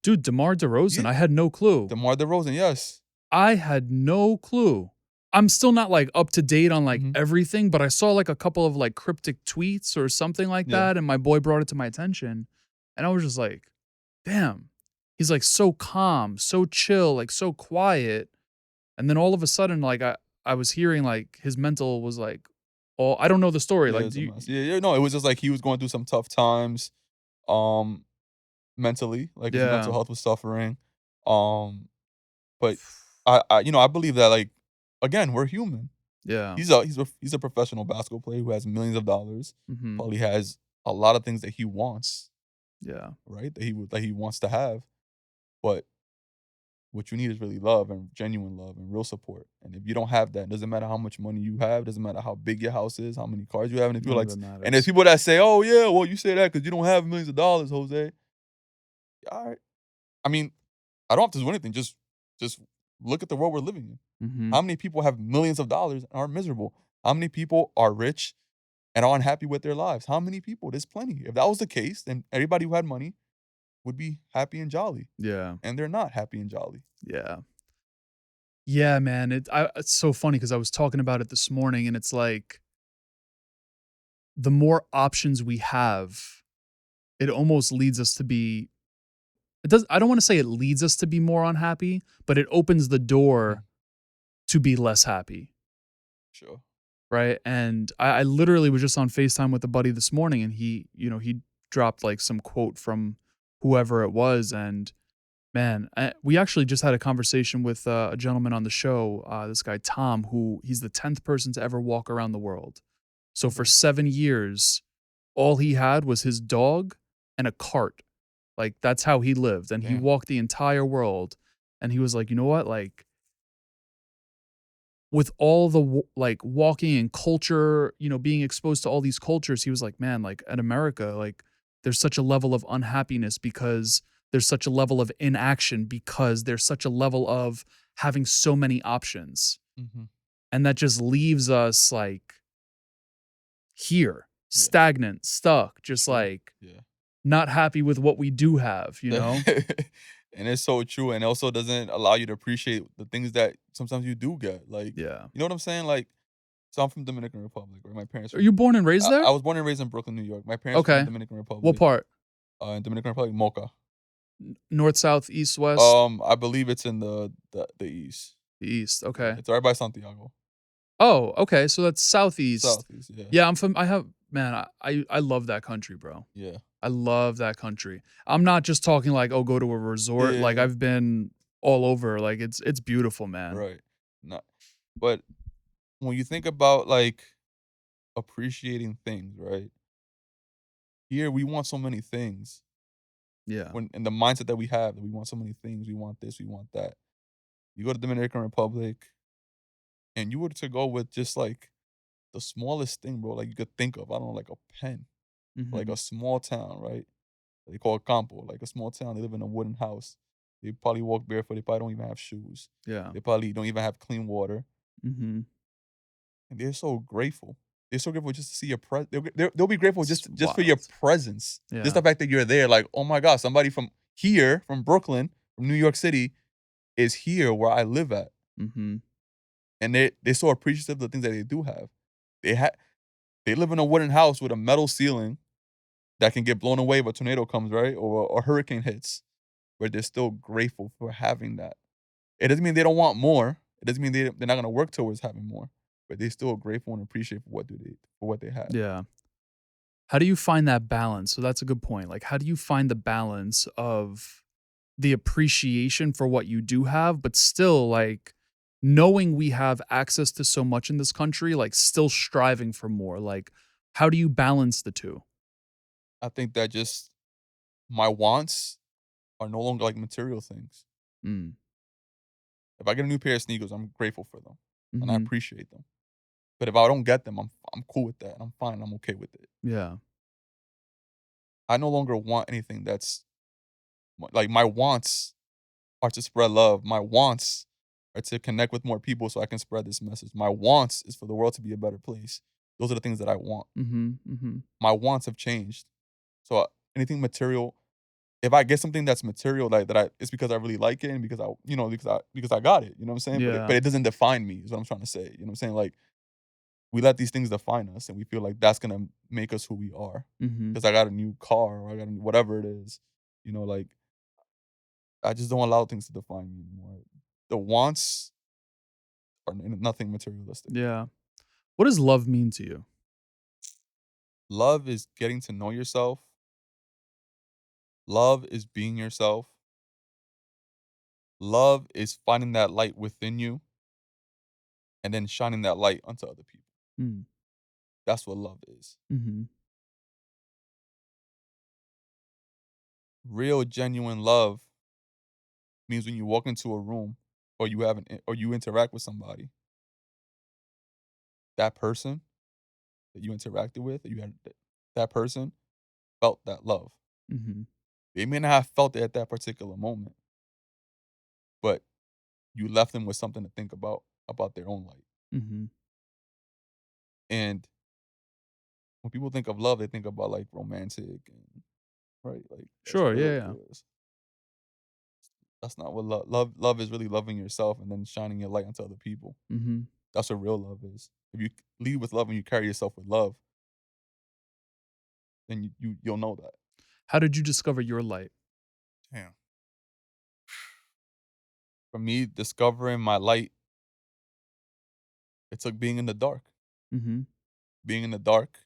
Dude, DeMar DeRozan, Yeah. I had no clue. DeMar DeRozan, yes. I had no clue. I'm still not like up to date on like Mhm. everything, but I saw like a couple of like cryptic tweets or something like Yeah. that, and my boy brought it to my attention, and I was just like, damn, he's like so calm, so chill, like so quiet. And then all of a sudden, like I was hearing like his mental was like, oh, I don't know the story. Yeah, Like, it's do a you? mess. Yeah, no, it was just like he was going through some tough times, um, mentally, like his Yeah, mental health was suffering. Um, but I believe that like again, we're human. yeah, He's a professional basketball player who has millions of dollars. mm-hmm, Probably has a lot of things that he wants, yeah, right? That he wants to have. But what you need is really love and genuine love and real support. And if you don't have that, it doesn't matter how much money you have, doesn't matter how big your house is, how many cars you have. And if none people of like, it and there's matters. people that say, "Oh yeah, well you say that because you don't have millions of dollars, Jose." All right. I mean, I don't have to do anything. Just look at the world we're living in. Mm-hmm. How many people have millions of dollars and are miserable? How many people are rich and are unhappy with their lives? How many people? There's plenty. If that was the case, then everybody who had money would be happy and jolly. Yeah, And they're not happy and jolly. yeah, yeah, man. It's so funny because I was talking about it this morning, and it's like the more options we have, it almost leads us to be. It does. I don't want to say it leads us to be more unhappy, but it opens the door to be less happy. Sure. Right. And I literally was just on FaceTime with a buddy this morning, and he dropped like some quote from whoever it was. And man, we actually just had a conversation with a gentleman on the show, this guy, Tom, who he's the 10th person to ever walk around the world. So for Okay. 7 years, all he had was his dog and a cart. Like that's how he lived. And he Damn. walked the entire world. And he was like, you know what? Like, with all the like walking and culture, being exposed to all these cultures, he was like, man, like at America, like there's such a level of unhappiness because there's such a level of inaction because there's such a level of having so many options. Mm-hmm. And that just leaves us like here, Yeah. stagnant, stuck, just True. like Yeah. not happy with what we do have, you know? And it's so true. And it also doesn't allow you to appreciate the things that sometimes you do get. Like, Yeah. you know what I'm saying? Like, so I'm from Dominican Republic, right? My parents Are you born and raised there? I was born and raised in Brooklyn, New York. My parents were from Okay. Dominican Republic. What part? In Dominican Republic, Mocha. North, south, east, west? I believe it's in the east. The east. Okay. It's right by Santiago. Oh, okay. So that's southeast. Southeast, yeah. Yeah, I'm from. I have man. I love that country, bro. Yeah. I love that country. I'm not just talking like, oh, go to a resort. Yeah, Like yeah. I've been all over. Like it's beautiful, man. Right. Not, but when you think about like appreciating things, right? Here we want so many things. Yeah. When in the mindset that we have, that we want so many things, we want this, we want that. You go to Dominican Republic, and you were to go with just like the smallest thing, bro, like you could think of. I don't know, like a pen, like Mhm. a small town, right? They call it campo, like a small town. They live in a wooden house. They probably walk barefoot. They probably don't even have shoes. Yeah. They probably don't even have clean water, Mhm. and they're so grateful. They're so grateful just to see your presence. They'll be grateful It's just for your wild. presence. Yeah. Just the fact that you're there. Like, oh my God, somebody from here, from Brooklyn, from New York City, is here where I live at. Mhm. And they're so appreciative of the things that they do have. They live in a wooden house with a metal ceiling that can get blown away if a tornado comes, right? Or a hurricane hits, but they're still grateful for having that. It doesn't mean they don't want more. It doesn't mean they're not gonna work towards having more, but they're still grateful and appreciate for what they have. Yeah. How do you find that balance? So that's a good point. Like, how do you find the balance of the appreciation for what you do have, but still like knowing we have access to so much in this country, like still striving for more? Like, how do you balance the two? I think that just my wants are no longer like material things. Mm. If I get a new pair of sneakers, I'm grateful for them and I Hmm. appreciate them. But if I don't get them, I'm cool with that. I'm fine. I'm okay with it. Yeah. I no longer want anything that's like my wants are to spread love. My wants are to connect with more people so I can spread this message. My wants is for the world to be a better place. Those are the things that I want. Mm-hmm. Mm-hmm. My wants have changed. So anything material, if I get something that's material, like that, it's because I really like it and because because I got it. You know what I'm saying? Yeah. But it doesn't define me. Is what I'm trying to say. You know what I'm saying? Like we let these things define us, and we feel like that's gonna make us who we are. Mm-hmm. Because I got a new car or I got whatever it is. You know, like I just don't allow things to define me anymore. The wants are nothing materialistic. Yeah. What does love mean to you? Love is getting to know yourself. Love is being yourself. Love is finding that light within you and then shining that light onto other people. Mm. That's what love is. Mm-hmm. Real, genuine love means when you walk into a room or or you interact with somebody, that person that you interacted with, that person felt that love. Mm-hmm. They may not have felt it at that particular moment, but you left them with something to think about their own life. Mm-hmm. And when people think of love, they think about like romantic and right, like that's Sure. real. Yeah. Yeah. Yeah. That's not what love is really loving yourself and then shining your light onto other people. Mm-hmm. That's what real love is. If you lead with love and you carry yourself with love, then you'll know that. How did you discover your light? Damn. For me, discovering my light, it took being in the dark. Mm-hmm. Being in the dark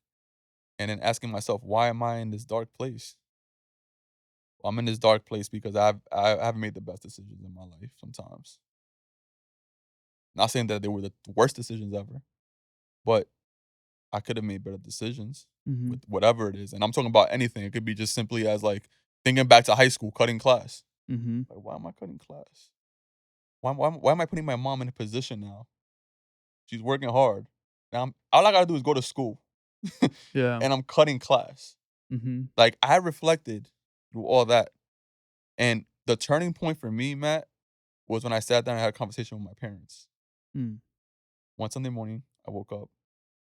and then asking myself, why am I in this dark place? Well, I'm in this dark place because I haven't made the best decisions in my life sometimes. Not saying that they were the worst decisions ever, but I could have made better decisions Mm-hmm. with whatever it is. And I'm talking about anything. It could be just simply as like thinking back to high school, cutting class. Mm-hmm. Like, why am I cutting class? Why am I putting my mom in a position now? She's working hard. Now all I gotta do is go to school. Yeah. And I'm cutting class. Mm-hmm. Like I reflected through all that. And the turning point for me, Matt, was when I sat down and had a conversation with my parents. Mm. One Sunday morning, I woke up.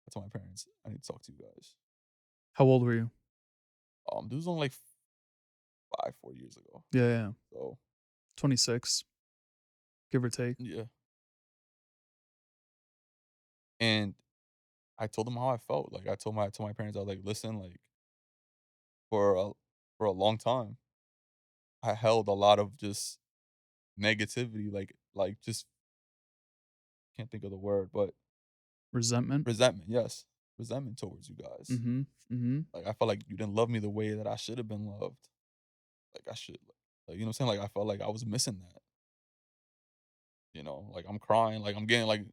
I told my parents, I need to talk to you guys. How old were you? This was only like 4 years ago. Yeah. Yeah. So 26, give or take. yeah. And I told them how I felt. Like I told my parents, I was like, listen, like for a for a long time, I held a lot of just negativity, like just can't think of the word, but Resentment. resentment, yes. Resentment towards you guys. Mm-hmm. Mm-hmm. Like I felt like you didn't love me the way that I should have been loved. Like I should like you know what I'm saying? Like I felt like I was missing that. You know, like I'm crying, like I'm getting like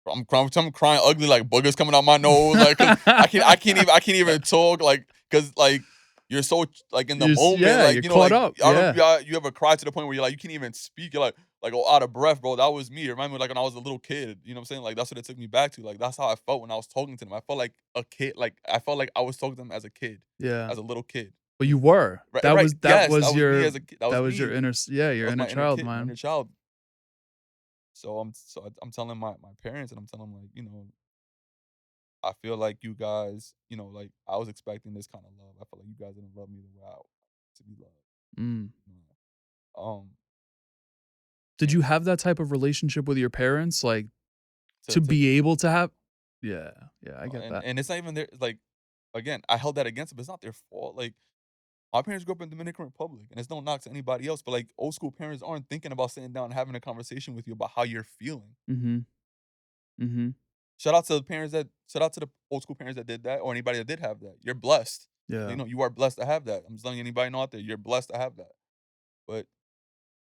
I'm crying ugly, like boogers coming out my nose, like 'cause I can't even talk, like, cause like you're so like in the moment, Yeah, like you're you know, caught like up. I don't know if Yeah. you ever cried to the point where you're like you can't even speak, you're like oh, out of breath, bro. That was me. It reminded me like when I was a little kid. You know what I'm saying? Like that's what it took me back to. Like that's how I felt when I was talking to them. I felt like a kid. Like I felt like I was talking to them as a kid, Yeah. as a little kid. But you were. Right, That right. was that Yes, that was was me your as a kid. That that was was your me. inner That your was inner my inner child, kid, my inner man. child. So I'm telling my parents and I'm telling them like, you know, I feel like you guys, you know, like I was expecting this kind of love. I feel like you guys didn't love me the way I to be loved. Mm. You know? Did you And have that type of relationship with your parents, like, to to be able to have Yeah, yeah, I get that. and it's not even their like again, I held that against them, but it's not their fault. Like my parents grew up in Dominican Republic, and it's no knock to anybody else, but like old school parents aren't thinking about sitting down and having a conversation with you about how you're feeling. Mhm, mhm. Shout out to the old school parents that did that or anybody that did have that. You're blessed. You Yeah, know, you are blessed to have that. I'm just letting anybody know out there, you're blessed to have that. But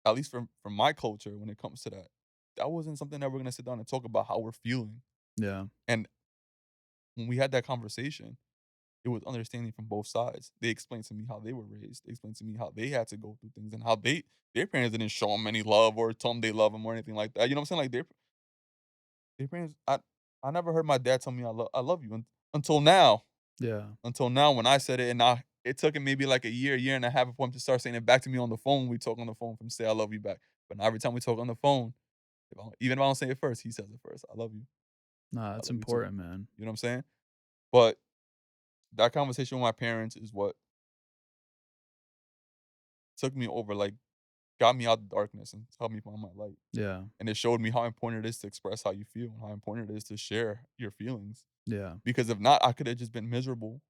at least from my culture, when it comes to that, that wasn't something that we're gonna sit down and talk about how we're feeling. yeah, And when we had that conversation, it was understanding from both sides. They explained to me how they were raised. They explained to me how they had to go through things and how their parents didn't show them any love or tell them they love them or anything like that. You know what I'm saying? Like their parents, I never heard my dad tell me I love you until now. yeah. Until now when I said it and now it took him maybe like a year and a half for him to start saying it back to me on the phone. We talk on the phone from say I love you back. But now every time we talk on the phone, even if I don't say it first, he says it first. I love you. Nah, I it's love you too. important, man. You know what I'm saying? But that conversation with my parents is what took me over, like got me out the darkness and helped me find my light. Yeah, And it showed me how important it is to express how you feel and how important it is to share your feelings. yeah, Because if not, I could have just been miserable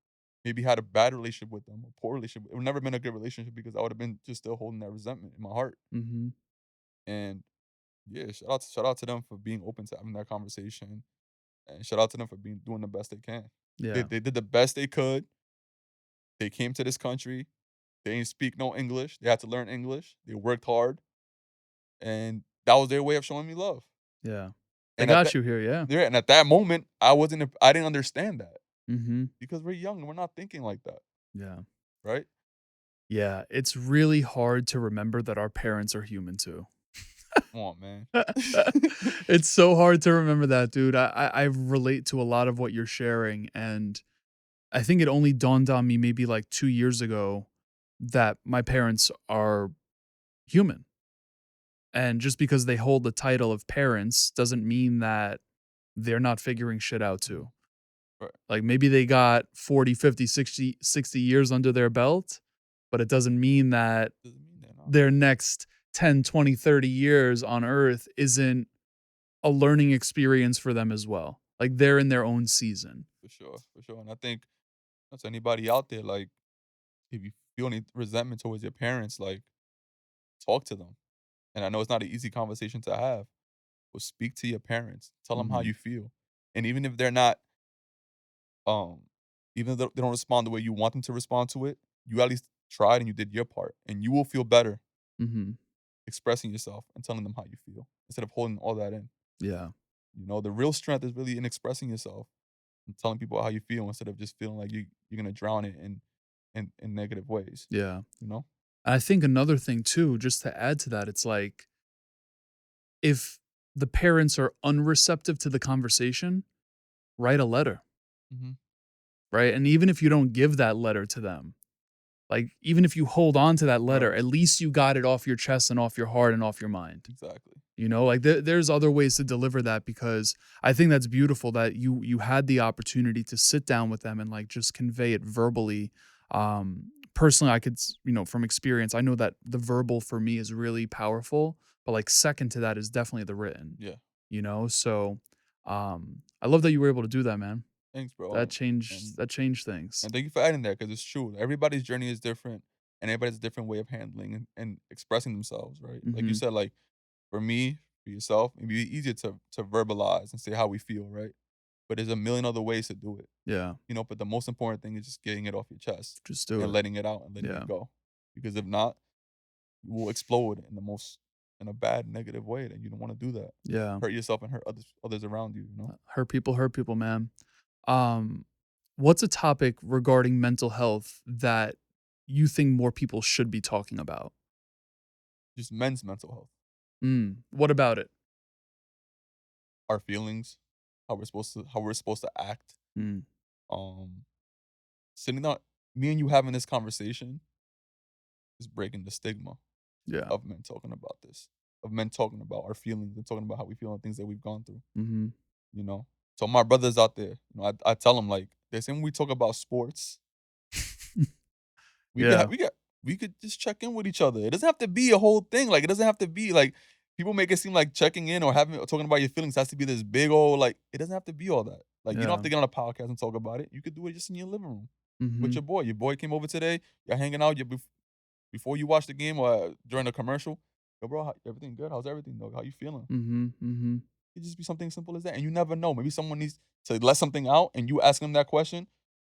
maybe had a bad relationship with them, a poor relationship. It would never been a good relationship because I would have been just still holding that resentment in my heart. Mhm. And yeah, shout out to them for being open to having that conversation, and shout out to them for being doing the best they can. They Yeah. they did the best they could. They came to this country. They didn't speak no English. They had to learn English. They worked hard, and that was their way of showing me love. Yeah. They And at got that you here, yeah. yeah, and at that moment, I didn't understand that Mhm. because we're young and we're not thinking like that, Yeah. right? Yeah, it's really hard to remember that our parents are human too. Come on, man. It's so hard to remember that, dude. I relate to a lot of what you're sharing, and I think it only dawned on me maybe like 2 years ago that my parents are human. And just because they hold the title of parents doesn't mean that they're not figuring shit out too. Right. Like maybe they got 40, 50, 60 years under their belt, but it doesn't mean that Doesn't mean that, no. their next 10, 20, 30 years on earth isn't a learning experience for them as well. Like they're in their own season. For sure, for sure. And I think that's anybody out there, like, if you feel any resentment towards your parents, like, talk to them. And I know it's not an easy conversation to have, but speak to your parents. Tell them how Mhm. you feel. And even if they're not, um, even though they don't respond the way you want them to respond to it, you at least tried and you did your part. And you will feel better Mhm. expressing yourself and telling them how you feel instead of holding all that in. Yeah. You know, the real strength is really in expressing yourself and telling people how you feel instead of just feeling like you're gonna drown it in negative ways. Yeah. You know? I think another thing too, just to add to that, it's like if the parents are unreceptive to the conversation, write a letter, Mhm. right? And even if you don't give that letter to them, like even if you hold on to that letter, Right. at least you got it off your chest and off your heart and off your mind. Exactly. You know, like there's other ways to deliver that because I think that's beautiful that you had the opportunity to sit down with them and like just convey it verbally. Personally, I could, from experience, I know that the verbal for me is really powerful, but like second to that is definitely the written, Yeah. so I love that you were able to do that, man. Thanks, bro. That And changed that changed things. and thank you for adding that because it's true. Everybody's journey is different and everybody has a different way of handling and expressing themselves, right? Like you Mhm. said, like for me, for yourself, it'd be easier to verbalize and say how we feel, right? But there's a million other ways to do it. Yeah, But the most important thing is just getting it off your chest just do and it. letting it out and letting Yeah. it go. Because if not, you will explode in a bad negative way that you don't want to do that. Yeah. Hurt yourself and hurt others around you. Hurt people, man. Um, what's a topic regarding mental health that you think more people should be talking about? Just men's mental health, What about it? our feelings, how we're supposed to act. Mm, Um, sitting down, me and you having this conversation is breaking the stigma yeah. of men talking about this, of men talking about our feelings and talking about how we feel and things that we've gone through. Mhm. You know, so my brothers out there, I tell them like, they say when we talk about sports, we could ha- Yeah. we got we could just check in with each other. It doesn't have to be a whole thing. Like it doesn't have to be like people make it seem like checking in or having or talking about your feelings has to be this big old like. It doesn't have to be all that. Like you don't have Yeah. to get on a podcast and talk about it. You could do it just in your living room with Mhm. your boy. Your boy came over today. You're hanging out. Before you watch the game or during the commercial. Yo, bro, everything good? How's everything, though? How you feeling? Mhm. Mhm. It just be something simple as that, and you never know. Maybe someone needs to let something out, and you ask them that question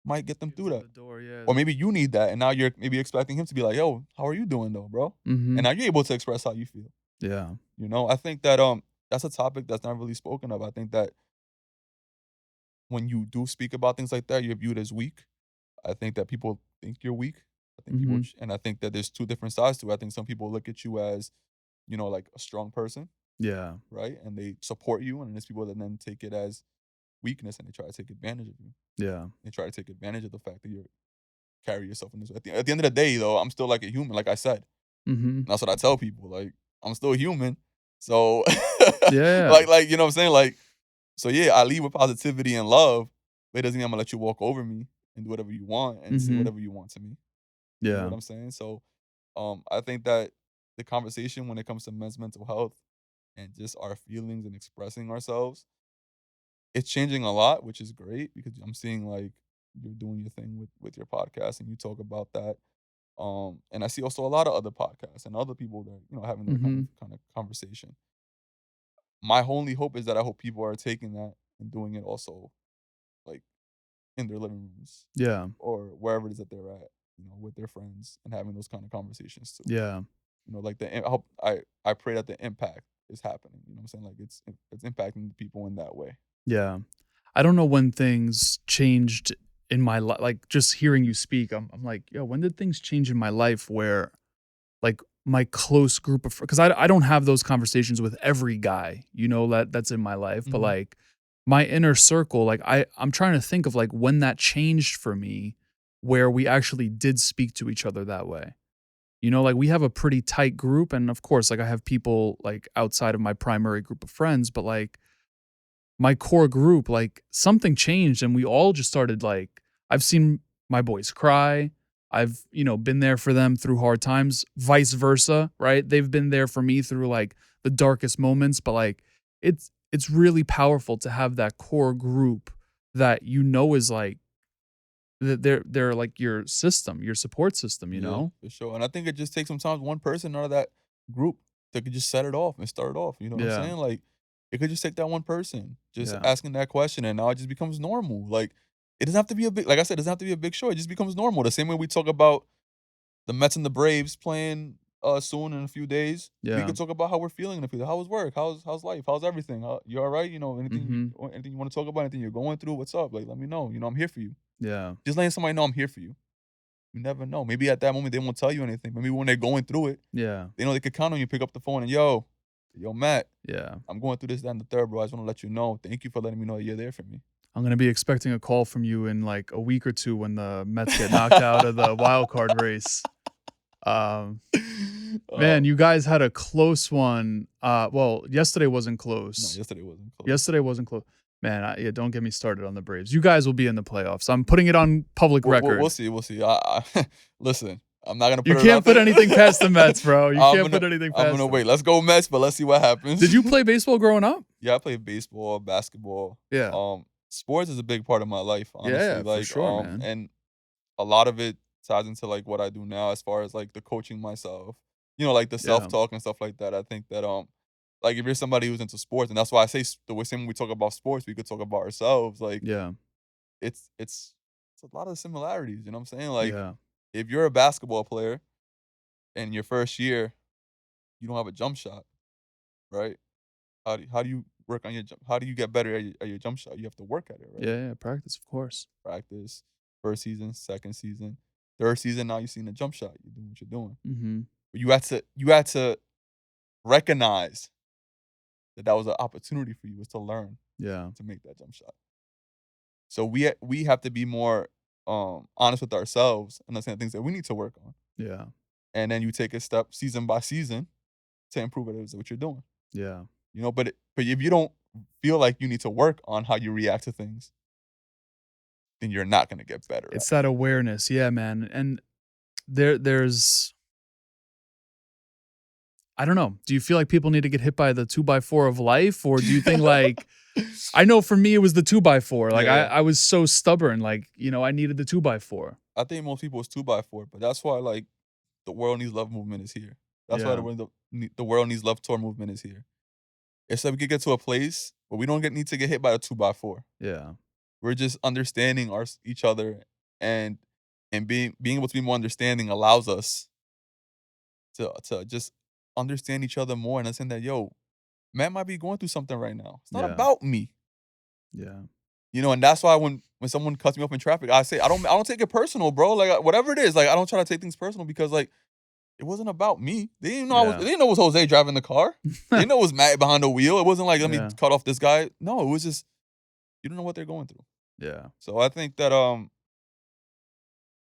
might get them Gives through them that. the door, yeah. Or maybe you need that, and now you're maybe expecting him to be like, "Yo, how are you doing, though, bro?" And Mhm. now you're able to express how you feel. Yeah. I think that that's a topic that's not really spoken of. I think that when you do speak about things like that, you're viewed as weak. I think that people think you're weak. I think people, Mhm. and I think that there's two different sides to it. I think some people look at you as, like a strong person, Yeah. right? And they support you, and there's people that then take it as weakness and they try to take advantage of you. Yeah. They try to take advantage of the fact that you carry yourself in this way. At the end of the day, though, I'm still like a human, like I said. Mhm. And that's what I tell people. Like, I'm still human. So Yeah. like, you know what I'm saying? Like, so yeah, I lead with positivity and love, but it doesn't mean I'm gonna let you walk over me and do whatever you want and say Mhm. whatever you want to me. You know Yeah. what I'm saying? So I think that the conversation when it comes to men's mental health and just our feelings and expressing ourselves, it's changing a lot, which is great because I'm seeing like you're doing your thing with your podcast and you talk about that. And I see also a lot of other podcasts and other people that, having that kind of conversation. My only hope is that I hope people are taking that and doing it also, like, in their living rooms Yeah. or wherever it is that they're at, with their friends and having those kind of conversations too. Yeah. Like I hope I pray that the impact is happening. You know what I'm saying? Like it's impacting people in that way. Yeah. I don't know when things changed in my life. Like, just hearing you speak, I'm like, yo, when did things change in my life where, like, my close group of, because I don't have those conversations with every guy, that's in my life, but like my inner circle, like I'm trying to think of like when that changed for me, where we actually did speak to each other that way. Like we have a pretty tight group, and of course, like I have people like outside of my primary group of friends, but like my core group, like something changed and we all just started, like, I've seen my boys cry. I've, been there for them through hard times, vice versa, right? They've been there for me through like the darkest moments, but like it's really powerful to have that core group that is like that they're like your system, your support system, Yeah, for sure. And I think it just takes sometimes one person out of that group that could just set it off and start it off. You know what I'm Yeah. saying? Like it could just take that one person just Yeah. asking that question, and now it just becomes normal. Like it doesn't have to be a big, like I said, it doesn't have to be a big show. It just becomes normal. The same way we talk about the Mets and the Braves playing soon in a few days. We Yeah. could talk about how we're feeling in a few days. How was work? How's life? How's everything? You all right? Anything you want to talk about? Anything you're going through? What's up? Like let me know. I'm here for you. Yeah. Just letting somebody know I'm here for you. You never know. Maybe at that moment they won't tell you anything. Maybe when they're going through it, Yeah. they know they could count on you. Pick up the phone and yo, Matt, Yeah. I'm going through this, that, and the third, bro. I just want to let you know. Thank you for letting me know that you're there for me. I'm going to be expecting a call from you in like a week or two when the Mets get knocked out of the wild card race. Man, you guys had a close one. Well, yesterday wasn't close. No, yesterday wasn't close. Yesterday wasn't close. Man, don't get me started on the Braves. You guys will be in the playoffs. I'm putting it on public record. We'll see. We'll see. Listen, I'm not gonna. You can't put anything past the Mets, bro. You can't put anything past. I'm gonna wait. Let's go Mets, but let's see what happens. Did you play baseball growing up? Yeah, I played baseball, basketball. Yeah. Sports is a big part of my life. Honestly, Yeah, like, for sure, man. And a lot of it ties into like what I do now, as far as like the coaching myself. Like the self talk and stuff like that. I think that like if you're somebody who's into sports, and that's why I say the same when we talk about sports, we could talk about ourselves. Like, yeah, it's a lot of similarities. You know what I'm saying? Like, yeah, if you're a basketball player and your first year you don't have a jump shot, right? How do you work on your jump? How do you get better at your jump shot? You have to work at it, right? yeah. Practice, of course. Practice. First season, second season, third season. Now you've seen the jump shot. You're doing what you're doing. Mm-hmm. But you had to recognize that was an opportunity for you, was to learn, Yeah, to make that jump shot. So we have to be more honest with ourselves and understand things that we need to work on. yeah, And then you take a step season by season to improve it, is what you're doing. yeah. But if you don't feel like you need to work on how you react to things, then you're not going to get better. It's that awareness, yeah, man. And there's, I don't know. Do you feel like people need to get hit by the 2x4 of life, or do you think like, I know for me it was the 2x4. Like Yeah. I was so stubborn. Like I needed the 2x4. I think most people it's 2x4, but that's why like the World Needs Love movement is here. That's why the World Needs Love tour movement is here. It's so we could get to a place where we don't need to get hit by a 2x4. Yeah, We're just understanding each other, and being able to be more understanding allows us to just understand each other more and understand that, yo, Matt might be going through something right now. It's not Yeah. about me. yeah, And that's why when someone cuts me off in traffic, I say I don't take it personal, bro. Like whatever it is, like I don't try to take things personal, because like it wasn't about me. They didn't know Yeah. they didn't know it was Jose driving the car. They didn't know it was Matt behind the wheel. It wasn't like let me Yeah. cut off this guy. No, it was just you don't know what they're going through. yeah, So I think that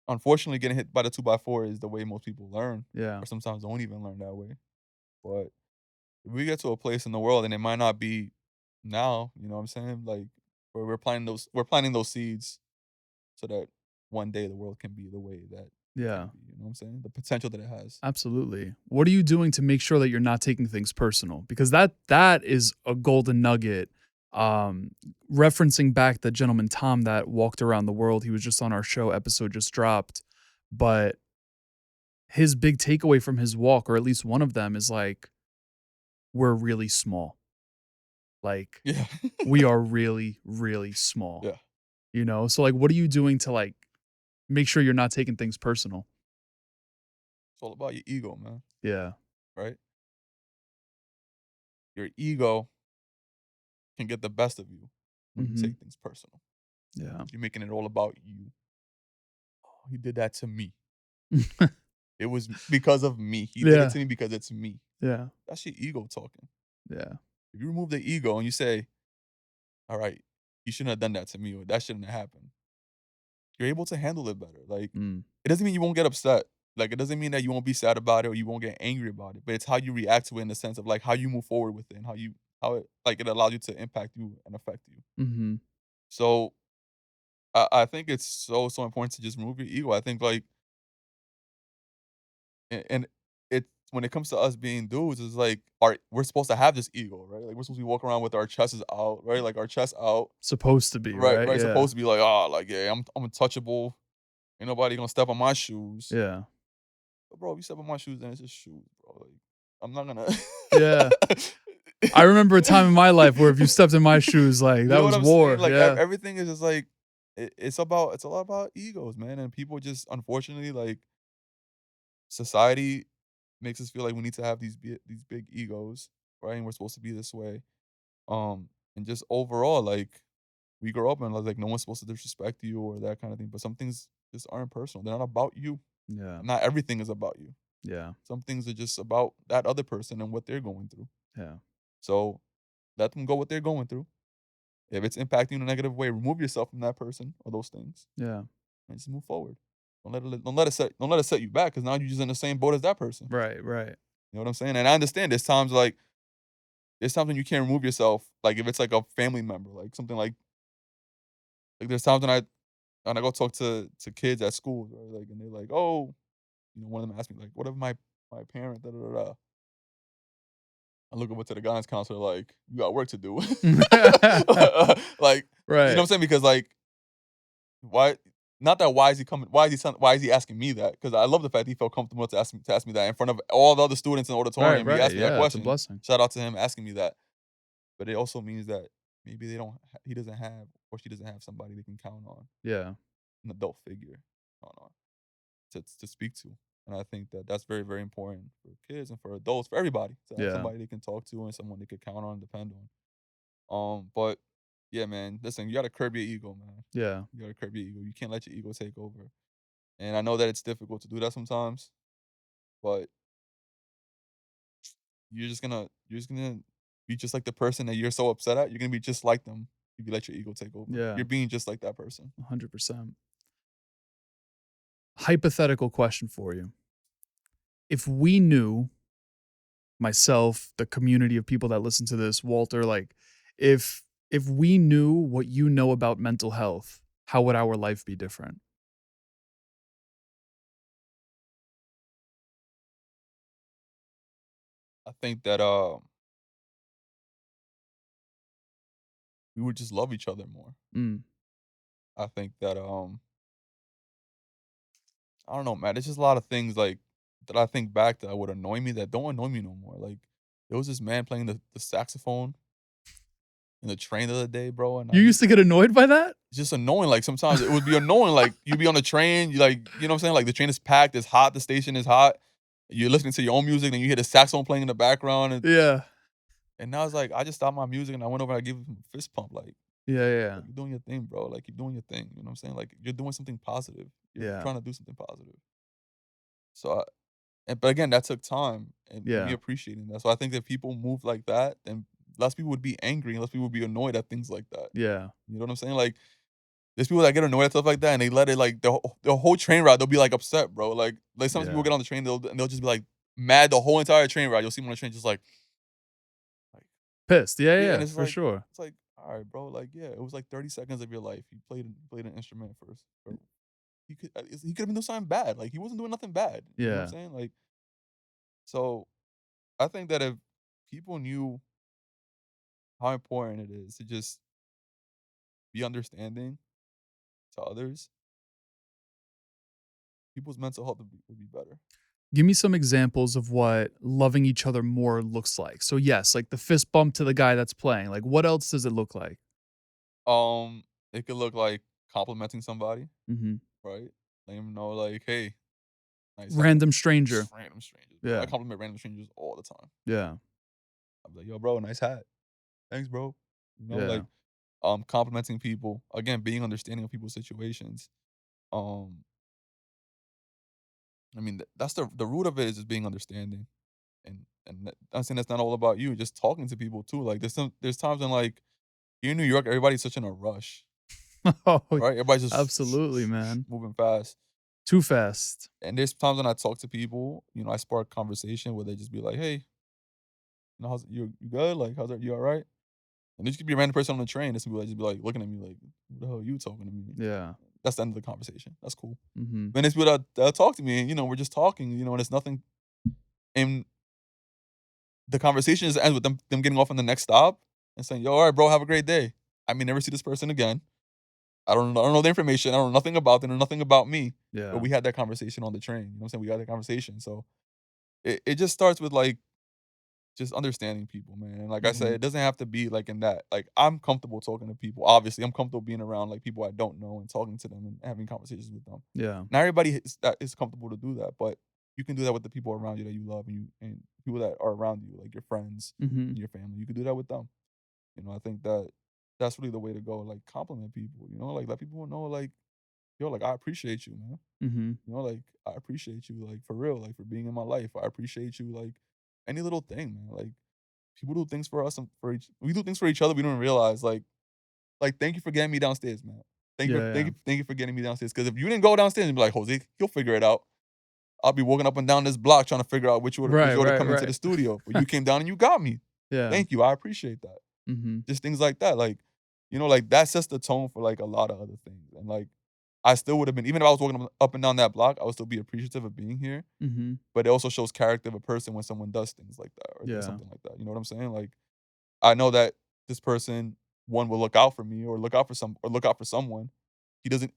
unfortunately getting hit by the 2x4 is the way most people learn, yeah, or sometimes don't even learn that way. But if we get to a place in the world, and it might not be now, you know what I'm saying? Like where we're planting those seeds so that one day the world can be the way that it yeah. can be, you know what I'm saying? The potential that it has. Absolutely. What are you doing to make sure that you're not taking things personal? Because that is a golden nugget Referencing back the gentleman Tom that walked around the world, he was just on our show, episode just dropped, but his big takeaway from his walk, or at least one of them, is like, we're really small. Like, Yeah. we are really, really small. Yeah. You know? So like, what are you doing to like make sure you're not taking things personal? It's all about your ego, man. Yeah. Right? Your ego can get the best of you when you take things personal. Yeah. You're making it all about you. Oh, he did that to me. It was because of me. He did Yeah. it to me because it's me. Yeah. That's your ego talking. Yeah. If you remove the ego and you say, all right, you shouldn't have done that to me, or that shouldn't have happened, you're able to handle it better. Like, it doesn't mean you won't get upset. Like, it doesn't mean that you won't be sad about it or you won't get angry about it. But it's how you react to it, in the sense of like how you move forward with it, and how it, like, it allows you to impact you and affect you. Mm-hmm. So I think it's so important to just remove your ego. I think, like, and it, when it comes to us being dudes, it's like, we're supposed to have this ego, right? Like, we're supposed to be walking around with our chests out, right? Like, our chest out. Supposed to be, Right, right? right. Yeah. Supposed to be like, oh, like, yeah, I'm untouchable. Ain't nobody gonna step on my shoes. Yeah. But bro, if you step on my shoes, then it's just shoes, bro. Like, I'm not gonna. Yeah. I remember a time in my life where if you stepped in my shoes, like, You that know was what I'm war. saying? Like, Yeah. everything is just like, it's a lot about egos, man. And people just, unfortunately, like, society makes us feel like we need to have these big egos, right? And we're supposed to be this way. And just overall, like, we grow up and like no one's supposed to disrespect you or that kind of thing. But some things just aren't personal. They're not about you. Yeah. Not everything is about you. Yeah. Some things are just about that other person and what they're going through. Yeah. So let them go what they're going through. If it's impacting you in a negative way, remove yourself from that person or those things Yeah. and just move forward. Don't let it set you back, because now you're just in the same boat as that person. Right. Right. You know what I'm saying? And I understand there's times when you can't remove yourself. Like, if it's like a family member, like something like there's times when I go talk to kids at school, right? Like, and they're like, oh, one of them asked me, like, what if my parent, da da da da. I look over to the guidance counselor like, you got work to do. Like, you know what Right. I'm saying? Because, like, why? Not that, why is he asking me that? Because I love the fact he felt comfortable to ask me that in front of all the other students in the auditorium. Right. He asked me that Yeah. It's a question. blessing. Shout out to him asking me that. But it also means that maybe he doesn't have, or she doesn't have, somebody they can count on, Yeah. an adult figure, count on, to speak to. And I think that that's very, very important for kids and for adults, for everybody, to have Yeah. somebody they can talk to and someone they could count on and depend on. But yeah, man, listen, you gotta curb your ego, man. Yeah. You gotta curb your ego. You can't let your ego take over. And I know that it's difficult to do that sometimes, but you're just gonna be just like the person that you're so upset at. You're gonna be just like them if you let your ego take over. Yeah. You're being just like that person. 100%. Hypothetical question for you. If we knew, myself, the community of people that listen to this, Walter, like, if we knew what you know about mental health, how would our life be different? I think that we would just love each other more. Mm. I think that I don't know, man. There's just a lot of things, like, that I think back that would annoy me that don't annoy me no more. Like, there was this man playing the saxophone in the train the other day, bro, and You used to get annoyed by that? it's just annoying. Like, sometimes it would be annoying. Like, you'd be on the train, you, like, you know what I'm saying? Like, the train is packed, it's hot, the station is hot. You're listening to your own music, and you hear the saxophone playing in the background, Yeah. and now it's like I just stopped my music and I went over and I gave him a fist pump. Like, Yeah. you're doing your thing, bro. Like, keep doing your thing. You know what I'm saying? Like, you're doing something positive. You're Yeah. trying to do something positive. So, but again, that took time, and me Yeah. appreciating that. So I think that people move like that, then less people would be angry, and less people would be annoyed at things like that. Yeah. You know what I'm saying? Like, there's people that get annoyed at stuff like that, and they let it, like, the whole train ride, they'll be like upset, bro. Like sometimes Yeah. people get on the train, they'll just be like mad the whole entire train ride. You'll see them on the train just like Pissed. Yeah, and it's for like, sure. it's like, all right, bro. Like, yeah, it was like 30 seconds of your life. You played an instrument first. Bro. He could have been doing something bad. Like, he wasn't doing nothing bad. You know what I'm Yeah. saying? Like, so I think that if people knew how important it is to just be understanding to others. People's mental health would be better. Give me some examples of what loving each other more looks like. So yes, like the fist bump to the guy that's playing. Like what else does it look like? It could look like complimenting somebody, Mhm. right? Letting them know, like, hey, nice hat. Random stranger. Just random strangers, bro. I Yeah. compliment random strangers all the time. Yeah. I'm like, yo, bro, nice hat. Thanks, bro. Yeah. Like complimenting people. Again, being understanding of people's situations. Um, I mean, that's the root of it is just being understanding. I'm saying that's not all about you. Just talking to people too. Like there's times when like here in New York, everybody's such in a rush, Oh, right? Everybody's just absolutely, man. moving fast. Too fast. And there's times when I talk to people, I spark conversation where they just be like, "Hey, how's you good? Like, how's that? You all right?" And this could be a random person on the train. This would just be like looking at me like, "Who the hell are you talking to me?" Yeah. That's the end of the conversation. That's cool. Mhm. Then it's people that talk to me, and we're just talking, and it's nothing. And the conversation just ends with them getting off on the next stop and saying, "Yo, all right, bro, have a great day." I may never see this person again. I don't know the information. I don't know nothing about them or nothing about me. Yeah. But we had that conversation on the train. You know what I'm saying? We had that conversation. So it just starts with like just understanding people, man. And like I said, Mhm. it doesn't have to be like in that. Like I'm comfortable talking to people. Obviously, I'm comfortable being around like people I don't know and talking to them and having conversations with them. Yeah. Not everybody is comfortable to do that, but you can do that with the people around you that you love and people that are around you, like your friends Mhm. and your family. You can do that with them. I think that's really the way to go. Like compliment people, like let people know, like, yo, like I appreciate you, man. Mhm. Like I appreciate you, like for real, like for being in my life. I appreciate you, like any little thing, man. Like people do things for us and we do things for each other. We don't realize, like thank you for getting me downstairs, man. Yeah. Thank you for getting me downstairs. Because if you didn't go downstairs and be like, Jose, he'll figure it out. I'll be walking up and down this block trying to figure out which Right, way to right, come into right. the studio. But you came down and you got me. Yeah. Thank you. I appreciate that. Mhm. Just things like that. Like, like that sets the tone for like a lot of other things. And like I still would have been, even if I was walking up and down that block, I would still be appreciative of being here. Mhm. But it also shows character of a person when someone does things like that or does Yeah. something like that. You know what I'm saying? Like I know that this person, one, will look out for me or look out for someone. He doesn't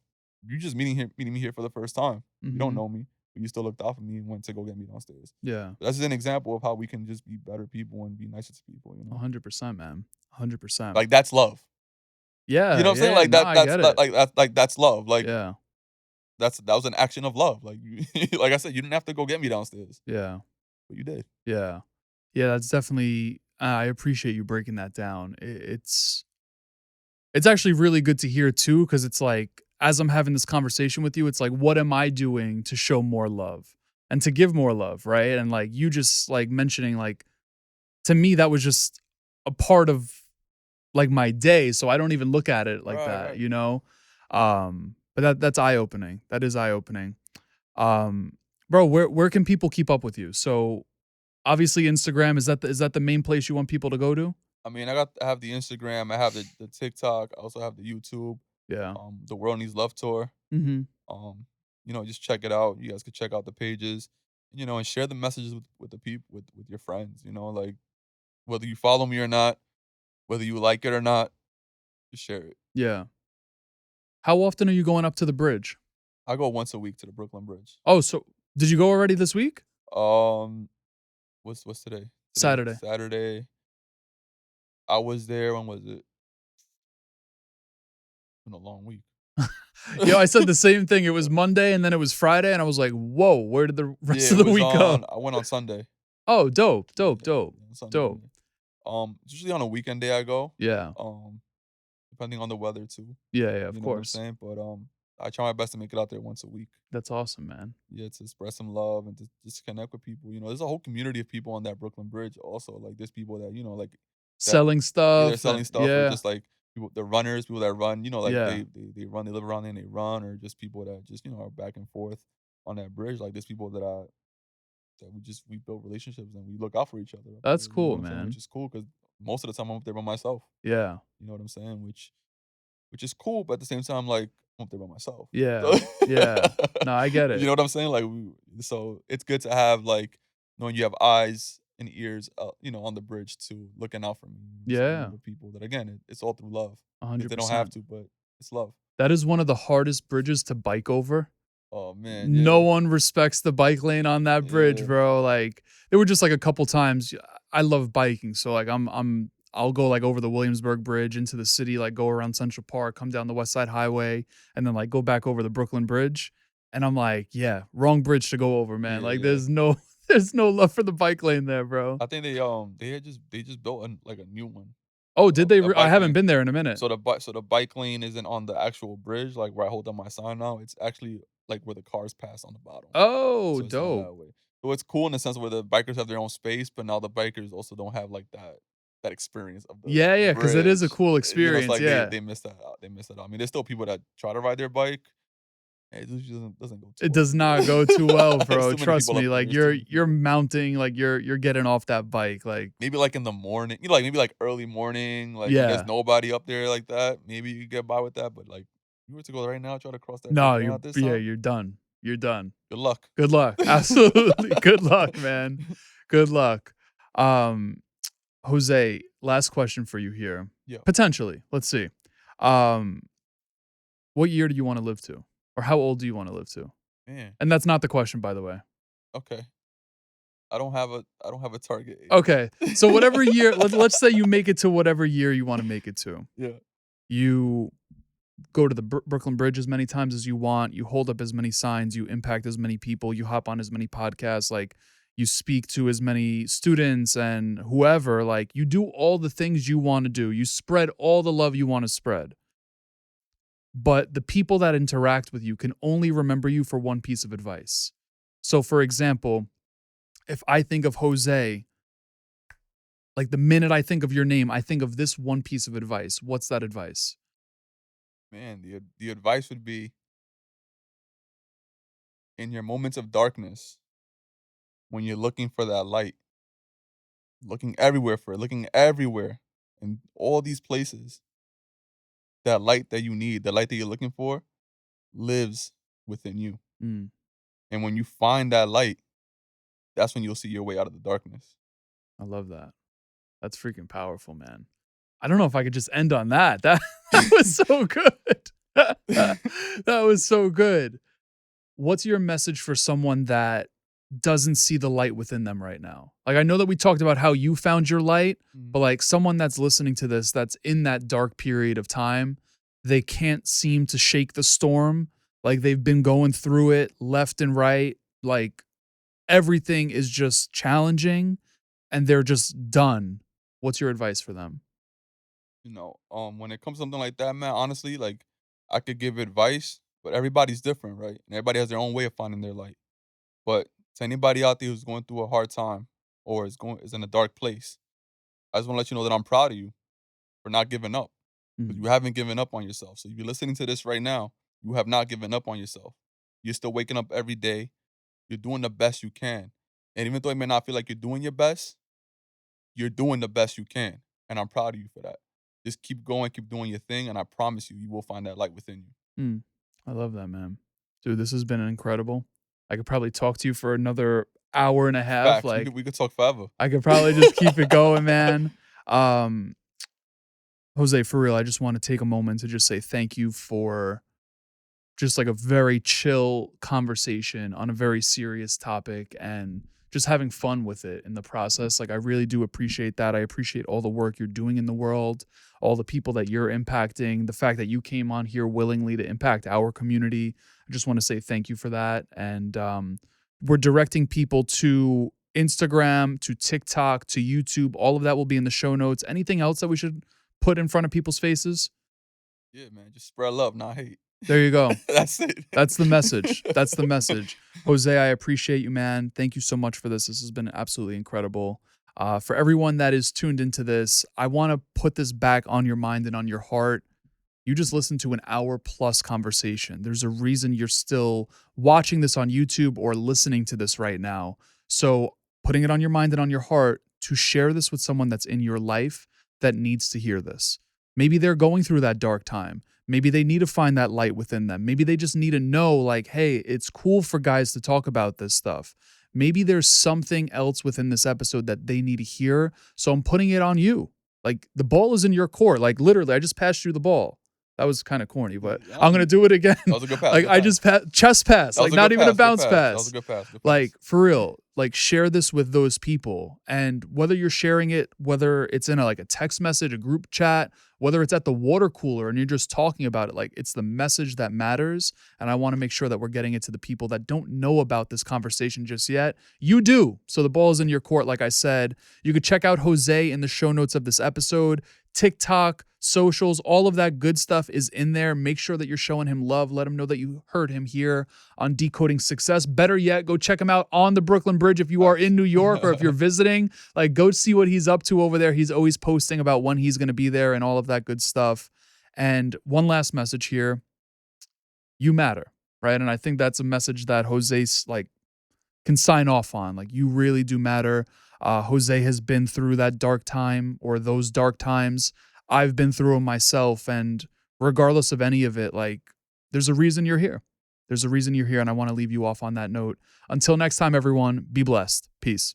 you just meeting me here for the first time. You don't Mhm. know me, but you still looked out for me and went to go get me downstairs. Yeah. That's just an example of how we can just be better people and be nicer to people. 100%, man. 100%. Like that's love. You Yeah, know what I'm saying? yeah, Like no, I get it. that's love. Like Yeah. that was an action of love. Like like I said, you didn't have to go get me downstairs, Yeah. but you did. Yeah. Yeah, that's definitely I appreciate you breaking that down. It's actually really good to hear too cuz it's like as I'm having this conversation with you, it's like what am I doing to show more love and to give more love, right? And like you just like mentioning like to me that was just a part of like my day, so I don't even look at it like Right, that, right. you know? But that's eye-opening. That is eye-opening. Um, bro, where can people keep up with you? So obviously Instagram, is that the main place you want people to go to? I mean, I have the Instagram, I have the TikTok, I also have the YouTube, Yeah. the World Needs Love tour. Mhm. Um, just check it out. You guys could check out the pages, and share the messages with the people with your friends. Like whether you follow me or not, whether you like it or not, just share it. Yeah. How often are you going up to the bridge? I go once a week to the Brooklyn Bridge. Oh, so did you go already this week? Um, what's today? Today Saturday. Saturday. I was there. When was it? Been a long week. Yo, I said the same thing. It was Monday and then it was Friday and I was like, "Whoa, where did the rest Yeah, of it the was week go?" on. I went on Sunday. Oh, dope, dope, Yeah, dope, on Sunday. dope. It's usually on a weekend day I go. Yeah. Depending on the weather too. Yeah, yeah, of You know what I'm course. saying? But I try my best to make it out there once a week. That's awesome, man. Yeah, to express some love and to just connect with people. There's a whole community of people on that Brooklyn Bridge. Also, like there's people that like that Selling either stuff selling and stuff or yeah, just like people, the runners, people that run. Like yeah, they run, they live around there and they run, or just people that just are back and forth on that bridge. Like there's people that we build relationships and we look out for each other up there. that's You know cool, what I'm saying? Which man. is cool because most of the time I'm up there by myself. Yeah, You know what I'm saying? Which is cool, but at the same time, like I'm up there by myself. So, yeah, yeah. No, I get you it. know what I'm saying? Like, so it's good to have like knowing you have eyes and ears, on the bridge too, looking out for me. Yeah, The people that, again, it's all through love. If they don't have 100%. to, but it's love. That is one of the hardest bridges to bike over. Oh man, No yeah, one respects the bike lane on that bridge, yeah, bro. Like there were just like a couple times. I love biking, so like I'll go like over the Williamsburg Bridge into the city, like go around Central Park, come down the West Side Highway, and then like go back over the Brooklyn Bridge. And I'm like, yeah, wrong bridge to go over, man. yeah, Like yeah. there's no love for the bike lane there, bro. I think they just built like a new one, Oh, did they? a I bike haven't lane. been there in a minute. So the bike lane isn't on the actual bridge, like where I hold up my sign now. It's actually like where the cars pass on the bottom. Oh, So it's not dope. that way. So it's cool in the sense where the bikers have their own space, but now the bikers also don't have like that experience of the Yeah, because it is a bridge. cool It's experience. like Yeah. they miss that out. They miss that out. I mean, there's still people that try to ride their bike. And it usually doesn't go too It well. does not go too well, There's bro. too many Trust people me. up Like there. There's too you're many people. mounting, like you're getting off that bike. Like Maybe like in the morning, like maybe like early morning, like yeah. there's nobody up there like that. Maybe you get by with that, but like if you were to go right now, try to cross that bridge No, right now at this yeah, time. you're done. You're done. Good luck. Good luck. Absolutely. Good luck, man. Good luck. Jose, last question for you here. Yeah. Potentially. Let's see. What year do you want to live to? Or how old do you want to live to? Man. And that's not the question, by the way. Okay. I don't have a target age. Okay. So whatever year, let's say you make it to whatever year you want to make it to. Yeah. You go to the Brooklyn Bridge as many times as you want. You hold up as many signs. You impact as many people. You hop on as many podcasts. Like you speak to as many students and whoever. Like you do all the things you want to do. You spread all the love you want to spread. But the people that interact with you can only remember you for one piece of advice. So for example, if I think of Jose, like the minute I think of your name, I think of this one piece of advice. What's that advice? Man, the advice would be, in your moments of darkness, when you're looking for that light, looking everywhere for it, looking everywhere in all these places, that light that you need, the light that you're looking for, lives within you. Mm, And when you find that light, that's when you'll see your way out of the darkness. I love that. That's freaking powerful, man. I don't know if I could just end on that. That was so good. That was so good. What's your message for someone that doesn't see the light within them right now? Like, I know that we talked about how you found your light, but like someone that's listening to this, that's in that dark period of time, they can't seem to shake the storm. Like they've been going through it left and right. Like everything is just challenging and they're just done. What's your advice for them? When it comes to something like that, man, honestly, like I could give advice, but everybody's different, right? And everybody has their own way of finding their light. But to anybody out there who's going through a hard time or is in a dark place, I just want to let you know that I'm proud of you for not giving up. Because you haven't given up on yourself. So if you're listening to this right now, you have not given up on yourself. You're still waking up every day. You're doing the best you can. And even though it may not feel like you're doing your best, you're doing the best you can. And I'm proud of you for that. Just keep going, keep doing your thing, and I promise you, you will find that light within you. I love that, man. Dude, this has been incredible. I could probably talk to you for another hour and a half. Facts. Like We could talk forever. I could probably just keep it going, man. Jose, for real, I just want to take a moment to just say thank you for just like a very chill conversation on a very serious topic and just having fun with it in the process. Like I really do appreciate that. I appreciate all the work you're doing in the world, all the people that you're impacting, the fact that you came on here willingly to impact our community. I just want to say thank you for that. And we're directing people to Instagram, to TikTok, to YouTube. All of that will be in the show notes. Anything else that we should put in front of people's faces? Yeah, man. Just spread love, not hate. There you go. That's it. That's the message. That's the message. Jose, I appreciate you, man. Thank you so much for this. This has been absolutely incredible. For everyone that is tuned into this, I want to put this back on your mind and on your heart. You just listened to an hour-plus conversation. There's a reason you're still watching this on YouTube or listening to this right now. So putting it on your mind and on your heart to share this with someone that's in your life that needs to hear this. Maybe they're going through that dark time. Maybe they need to find that light within them. Maybe they just need to know, like, hey, it's cool for guys to talk about this stuff. maybe there's something else within this episode that they need to hear. So I'm putting it on you. Like, the ball is in your court. Like, literally, I just passed you the ball. That was kind of corny, but I'm going to do it again. That was a good pass. Like, I just chest pass. Like, not even a bounce pass. That was a good pass. Like, for real, like, share this with those people. And whether you're sharing it, whether it's in a text message, a group chat, whether it's at the water cooler and you're just talking about it, like, it's the message that matters. And I want to make sure that we're getting it to the people that don't know about this conversation just yet. You do. So the ball is in your court. Like I said, you could check out Jose in the show notes of this episode. TikTok, socials, all of that good stuff is in there. Make sure that you're showing him love. Let him know that you heard him here on Decoding Success. Better yet, go check him out on the Brooklyn Bridge if you are in New York or if you're visiting. Like, go see what he's up to over there. He's always posting about when he's going to be there and all of that good stuff. And one last message here. You matter, right? And I think that's a message that Jose's can sign off on. Like, you really do matter. Jose has been through that dark time or those dark times. I've been through them myself. And regardless of any of it, there's a reason you're here. There's a reason you're here. And I want to leave you off on that note. Until next time, everyone, be blessed. Peace.